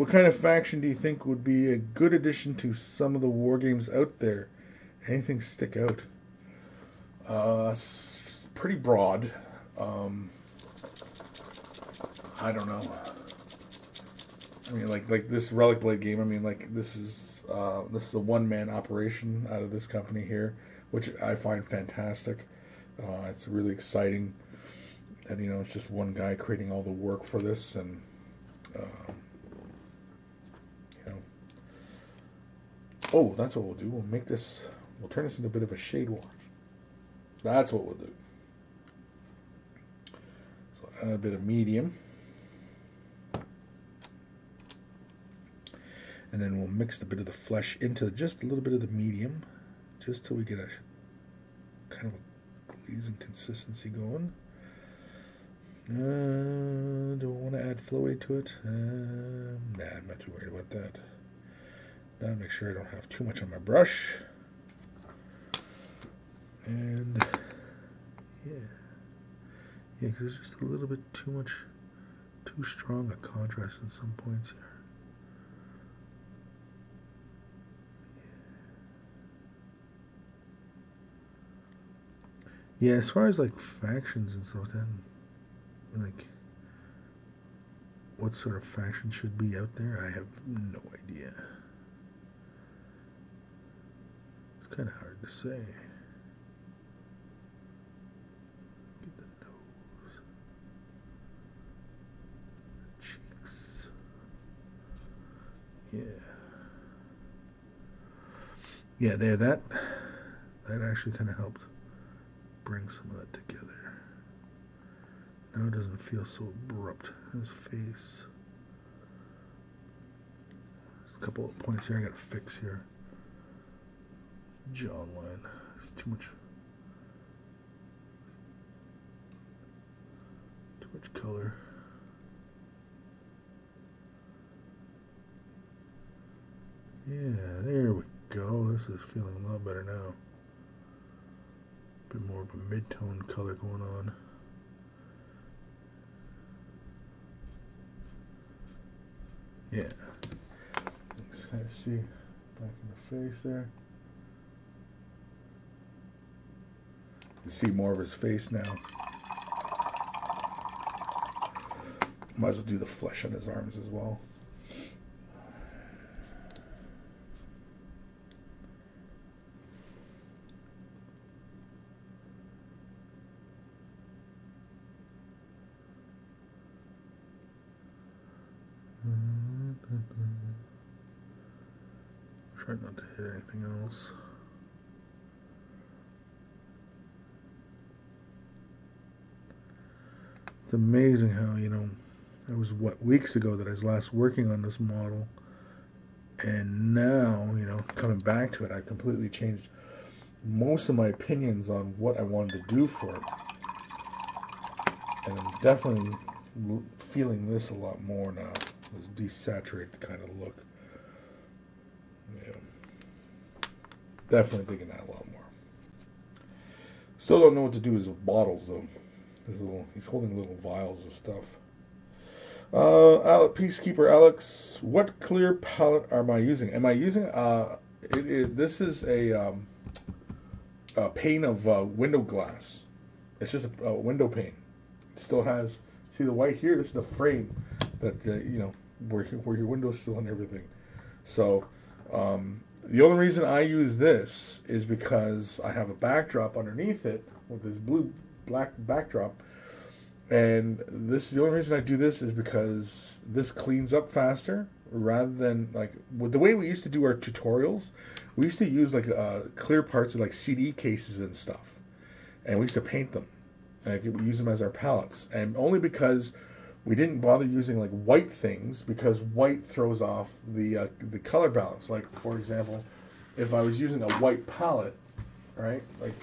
What kind of faction do you think would be a good addition to some of the war games out there? Anything stick out? It's pretty broad. I don't know. I mean, like this RelicBlade game. I mean, like this is a one-man operation out of this company here, which I find fantastic. It's really exciting, and it's just one guy creating all the work for this, and oh, that's what we'll do. We'll turn this into a bit of a shade wash. That's what we'll do. So add a bit of medium. And then we'll mix a bit of the flesh into just a little bit of the medium, just till we get a kind of a glazing consistency going. Do I want to add flow aid to it? Nah, I'm not too worried about that. Now make sure I don't have too much on my brush. And yeah, because there's just a little bit too strong a contrast in some points here. Yeah, as far as like factions and stuff, then like what sort of faction should be out there, I have no idea. It's kind of hard to say. Get the nose, cheeks. Yeah, there. That actually kind of helped bring some of that together. Now it doesn't feel so abrupt. His face. There's a couple of points here I gotta fix here. Jawline. There's too much color. Yeah, there we go. This is feeling a lot better now. A bit more of a mid-tone color going on. Yeah. Let's kind of see back in the face there. You can see more of his face now. Might as well do the flesh on his arms as well. Try not to hit anything else. It's amazing how, it was weeks ago that I was last working on this model, and now, coming back to it, I completely changed most of my opinions on what I wanted to do for it. And I'm definitely feeling this a lot more now, this desaturated kind of look. Yeah. Definitely digging that a lot more. Still don't know what to do with his bottles though. He's holding little vials of stuff. Peacekeeper Alex, what clear palette am I using? Am I using this is a pane of window glass. It's just a window pane. It still has, see the white here? This is the frame that where your window's still and everything. So the only reason I use this is because I have a backdrop underneath it with this black backdrop, and this is the only reason I do this is because this cleans up faster rather than like with the way we used to do our tutorials. We used to use like clear parts of like CD cases and stuff, and we used to paint them, and we use them as our palettes, and only because we didn't bother using like white things, because white throws off the color balance. Like for example, if I was using a white palette, right, like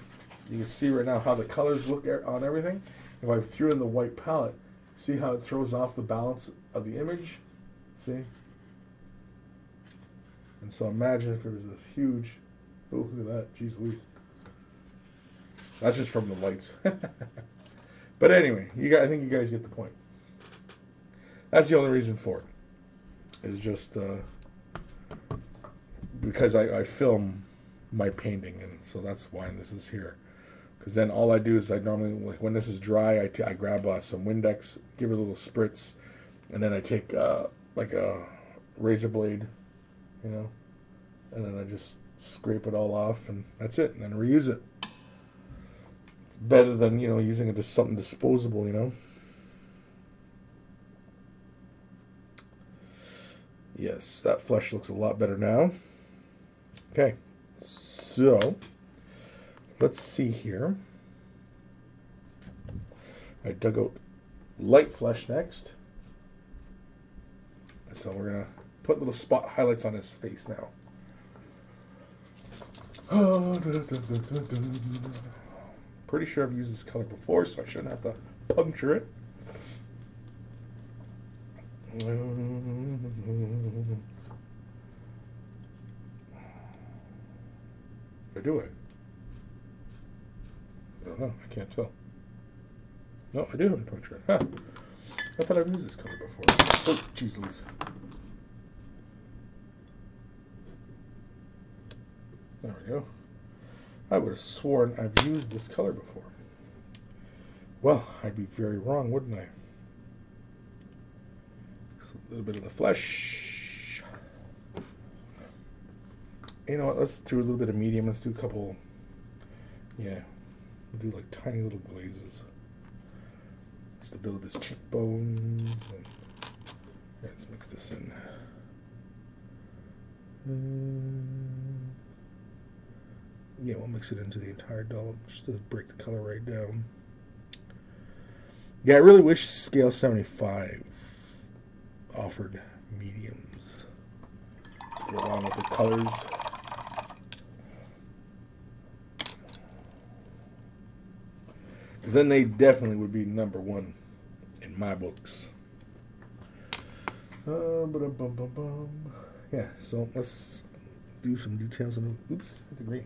you can see right now how the colors look on everything. If I threw in the white palette, see how it throws off the balance of the image? See? And so imagine if there was this huge, oh, look at that, jeez Louise. That's just from the lights. But anyway, I think you guys get the point. That's the only reason for it. is just because I film my painting, and so that's why this is here. Because then all I do is I normally, like, when this is dry, I grab some Windex, give it a little spritz, and then I take like a razor blade, you know, and then I just scrape it all off, and that's it, and then reuse it. It's better than, you know, using it as something disposable, you know. Yes, that flesh looks a lot better now. Okay, so let's see here. I dug out light flesh next. So we're going to put little spot highlights on his face now. Pretty sure I've used this color before, so I shouldn't have to puncture it. Or do I? I don't know. I can't tell. No, I do have to puncture it. Huh. I thought I've used this color before. Oh, jeez Louise. There we go. I would have sworn I've used this color before. Well, I'd be very wrong, wouldn't I? Just a little bit of the flesh. You know what? Let's do a little bit of medium. Let's do a couple. Yeah, we'll do like tiny little glazes. Just to build his cheekbones. And let's mix this in. Yeah, we'll mix it into the entire dollop just to break the color right down. Yeah, I really wish Scale 75 offered mediums to go along with the colors. Because then they definitely would be #1 in my books. Yeah, so let's do some details on the, oops, hit the green.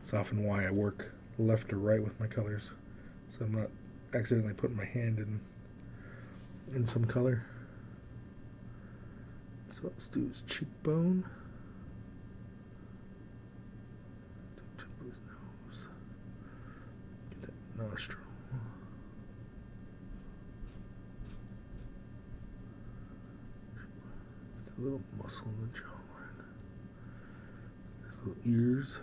It's often why I work left or right with my colors, so I'm not accidentally putting my hand in some color. So let's do his cheekbone. Tip of his nose. Get that nostril. Get a little muscle in the jawline. His little ears.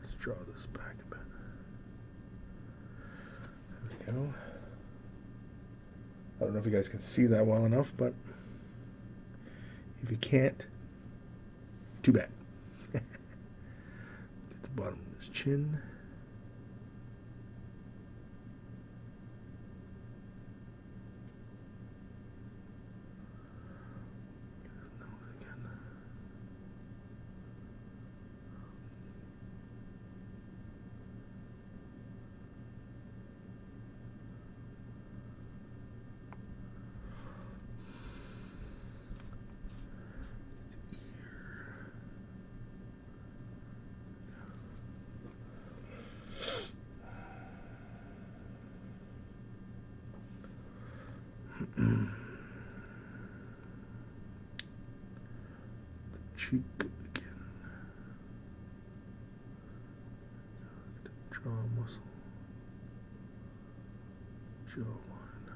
Let's draw this back a bit. There we go. I don't know if you guys can see that well enough, but if you can't, too bad. Get the bottom of his chin. Get his nose again. Cheek again. Jaw muscle. Jawline.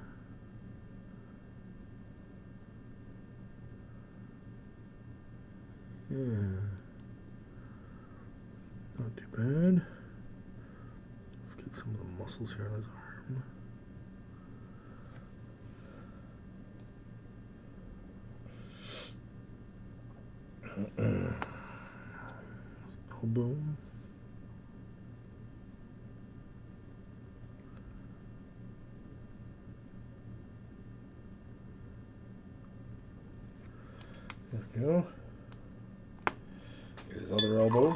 Yeah. Not too bad. Let's get some of the muscles here on his arm. Elbow. There we go. Get his other elbow.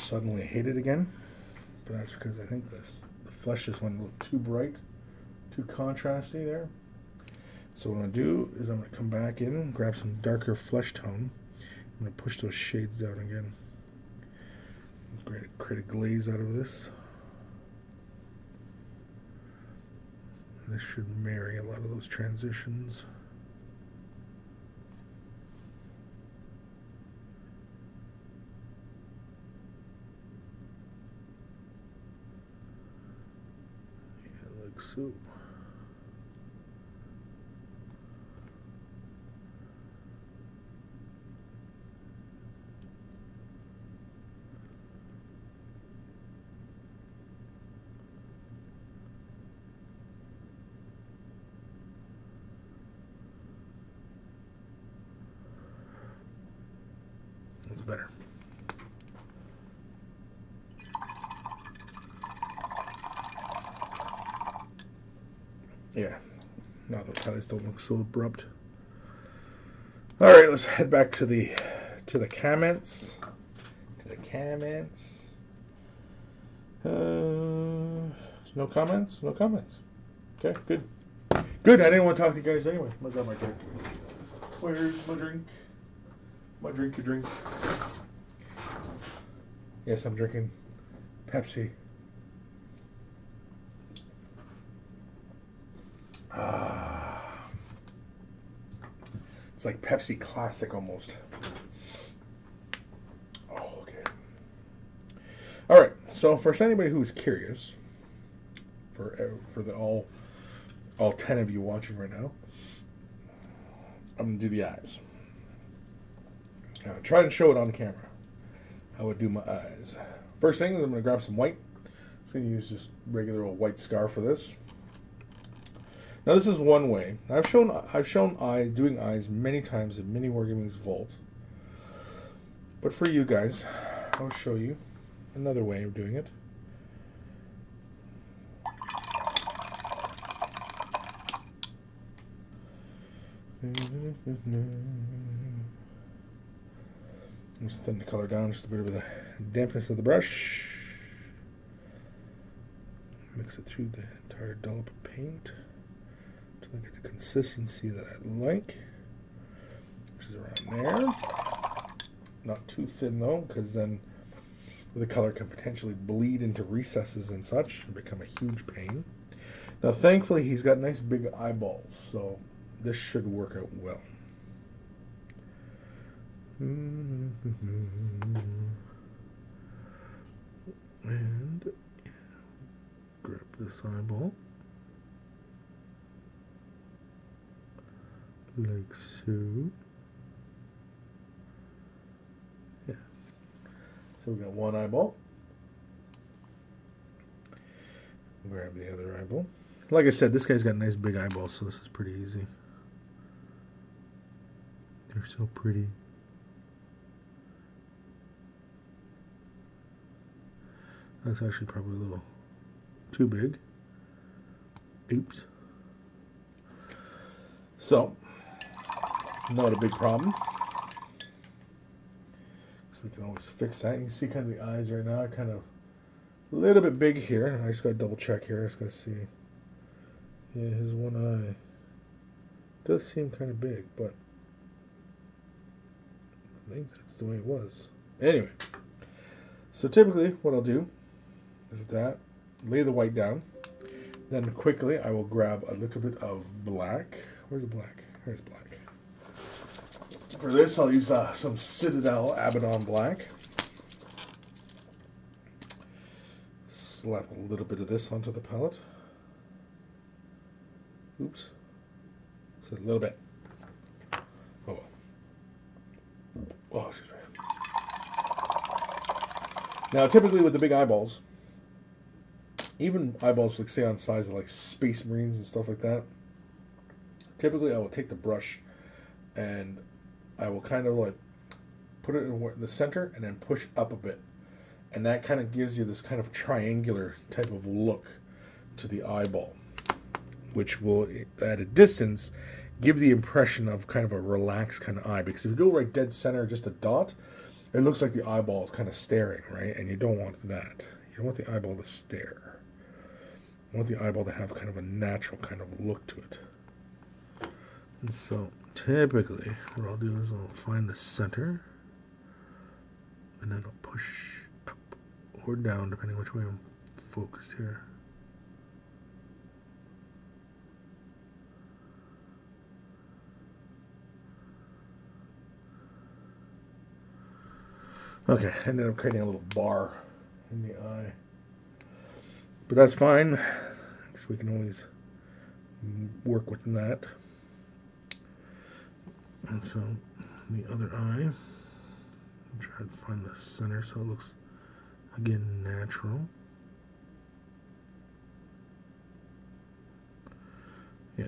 suddenly hate it again, but that's because I think the flesh just went a little too bright, too contrasty there. So what I'm going to do is I'm going to come back in, grab some darker flesh tone. I'm going to push those shades down again. Create a glaze out of this. This should marry a lot of those transitions. Yeah, like so. That's better. Yeah. Now those highlights don't look so abrupt. All right, let's head back to the comments. To the comments. No comments. No comments. Okay, good. Good. I didn't want to talk to you guys anyway. I got my drink. Where's my drink? My drink. Yes, I'm drinking Pepsi. It's like Pepsi Classic almost. Oh, okay. All right. So for anybody who's curious, for the all 10 of you watching right now, I'm gonna do the eyes. Try and show it on the camera. How I would do my eyes. First thing is I'm gonna grab some white. I'm gonna use just regular old white scar for this. Now this is one way. I've shown doing eyes many times in many Wargaming's Vault. But for you guys, I'll show you another way of doing it. Just thin the color down, just a bit of the dampness of the brush. Mix it through the entire dollop of paint until I get the consistency that I like, which is around there. Not too thin though, because then the color can potentially bleed into recesses and such and become a huge pain. Now thankfully he's got nice big eyeballs, so this should work out well. And grab this eyeball like so. Yeah. So we got one eyeball. Grab the other eyeball. Like I said, this guy's got nice big eyeballs, so this is pretty easy. They're so pretty. That's actually probably a little too big. Oops. So, not a big problem. So we can always fix that. You can see kind of the eyes right now, kind of a little bit big here. I just got to double check here. I just got to see. Yeah, his one eye does seem kind of big, but I think that's the way it was. Anyway, so typically what I'll do is with that, lay the white down. Then quickly I will grab a little bit of black. Where's the black? Here's black. For this I'll use some Citadel Abaddon black. Slap a little bit of this onto the palette. Oops. Just a little bit. Oh well. Oh, excuse me. Now typically with the big eyeballs, even eyeballs like say on size of like Space Marines and stuff like that, typically I will take the brush and I will kind of like put it in the center and then push up a bit, and that kind of gives you this kind of triangular type of look to the eyeball, which will at a distance give the impression of kind of a relaxed kind of eye, because if you go right dead center just a dot, it looks like the eyeball is kind of staring, right? And you don't want that. You don't want the eyeball to stare. You want the eyeball to have kind of a natural kind of look to it. And so typically what I'll do is I'll find the center and then I'll push up or down depending which way I'm focused here. Okay, I ended up creating a little bar in the eye. But that's fine, because we can always work with that. And so the other eye, I'm trying to find the center so it looks, again, natural. Yeah,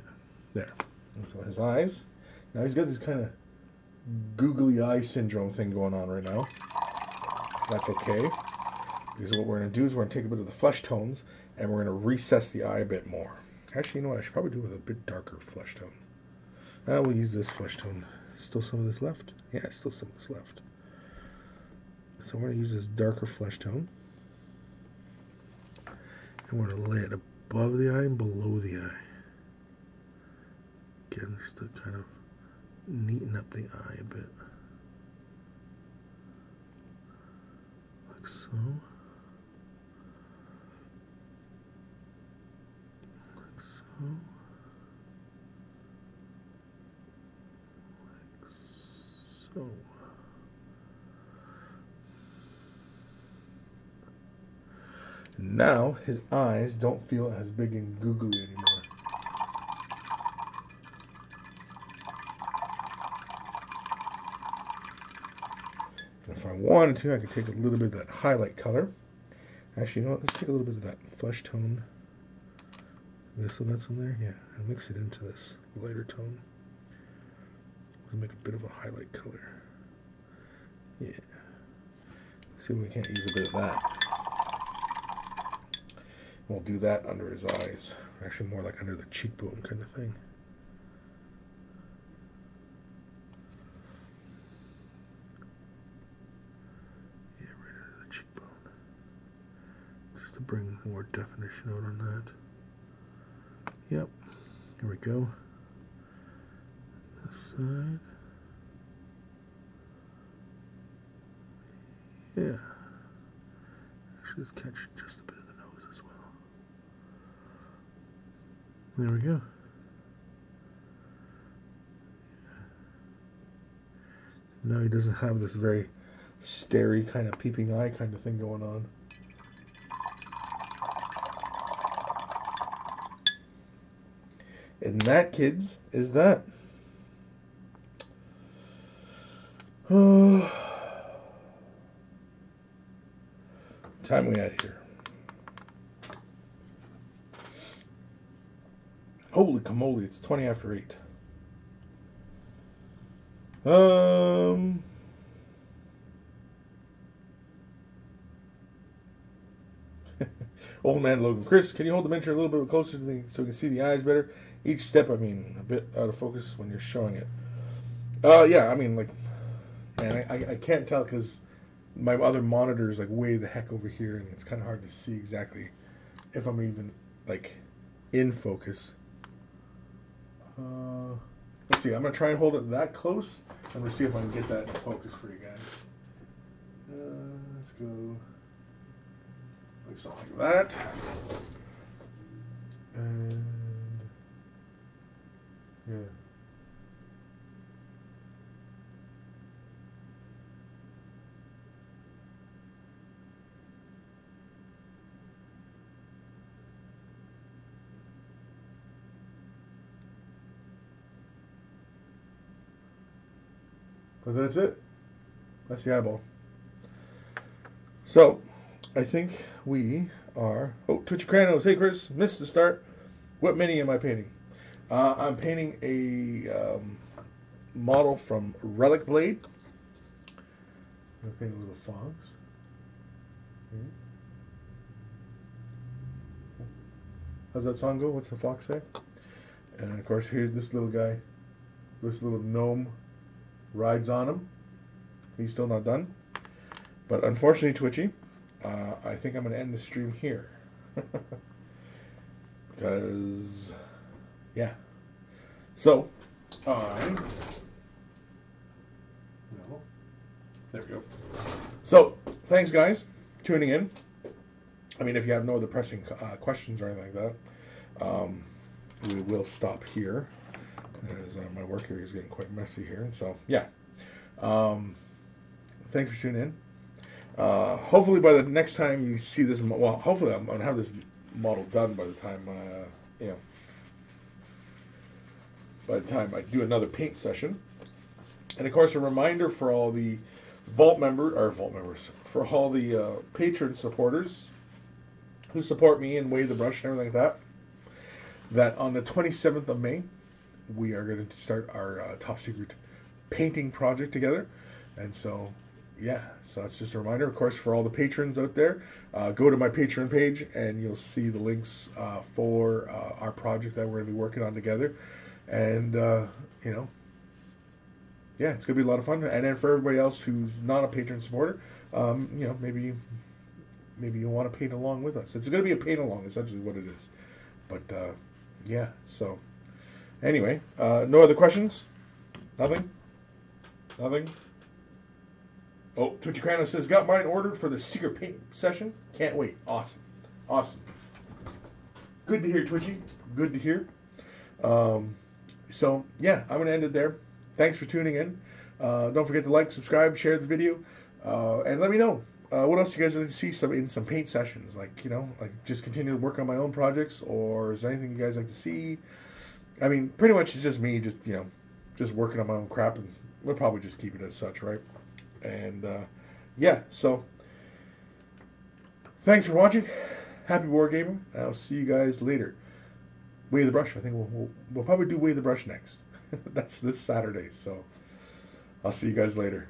there. And so his eyes. Now he's got this kind of googly eye syndrome thing going on right now. That's okay, because what we're going to do is we're going to take a bit of the flesh tones and we're going to recess the eye a bit more. Actually, you know what? I should probably do it with a bit darker flesh tone. Now we'll use this flesh tone. Still some of this left? Yeah, still some of this left. So we're going to use this darker flesh tone. And we're going to lay it above the eye and below the eye. Again, just to kind of neaten up the eye a bit. Like so. Like so. Like so. Now his eyes don't feel as big and googly anymore. And if I wanted to, I could take a little bit of that highlight color. Actually, you know what? Let's take a little bit of that flesh tone. This one that's in there, yeah, and mix it into this lighter tone. Let's make a bit of a highlight color. Yeah. See if we can't use a bit of that. We'll do that under his eyes. Actually, more like under the cheekbone kind of thing. Yeah, right under the cheekbone. Just to bring more definition out on that. Yep. Here we go. This side. Yeah. Actually, let's catch just a bit of the nose as well. There we go. Now he doesn't have this very starey kind of peeping eye kind of thing going on. And that, kids, is that. Oh. Time we had here. Holy camole, it's 20 after 8. Old man Logan. Chris, can you hold the miniature a little bit closer to the so we can see the eyes better? Each step, I mean, a bit out of focus when you're showing it. Yeah, I mean, like, man, I can't tell because my other monitor is like way the heck over here, and it's kind of hard to see exactly if I'm even like in focus. Let's see. I'm gonna try and hold it that close, and we'll see if I can get that in focus for you guys. Let's go like something like that, and yeah. But that's it. That's the eyeball. So, I think we are... Oh, Twitchy Kranos. Hey, Chris. Missed the start. What mini am I painting? I'm painting a model from RelicBlade. I'm going to paint a little fox. Okay. How's that song go? What's the fox say? And then, of course, here's this little guy. This little gnome rides on him. He's still not done. But unfortunately, Twitchy, I think I'm going to end the stream here. Because, yeah. So, no. There we go. So, thanks, guys, tuning in. I mean, if you have no other pressing questions or anything like that, we will stop here. As my work area is getting quite messy here. And so, yeah. Thanks for tuning in. Hopefully by the next time you see this, well, hopefully I'm going to have this model done by the time, by the time I do another paint session. And of course, a reminder for all the vault members, for all the patron supporters who support me and Wave the Brush and everything like that, that on the 27th of May, we are going to start our top secret painting project together. And so, yeah, so that's just a reminder. Of course, for all the patrons out there, go to my Patreon page and you'll see the links for our project that we're going to be working on together. And, yeah, it's going to be a lot of fun. And then for everybody else who's not a patron supporter, maybe you want to paint along with us. It's going to be a paint along, essentially what it is. But, yeah, so anyway, no other questions? Nothing? Nothing? Oh, Twitchy Crano says, got mine ordered for the secret paint session. Can't wait. Awesome. Awesome. Good to hear, Twitchy. Good to hear. So, yeah, I'm going to end it there. Thanks for tuning in. Don't forget to like, subscribe, share the video, and let me know what else you guys like to see in some paint sessions. Like, just continue to work on my own projects, or is there anything you guys like to see? I mean, pretty much it's just me, just working on my own crap, and we'll probably just keep it as such, right? And yeah, so thanks for watching. Happy wargaming. I'll see you guys later. Wave the Brush. I think we'll probably do Wave the Brush next. That's this Saturday, so I'll see you guys later.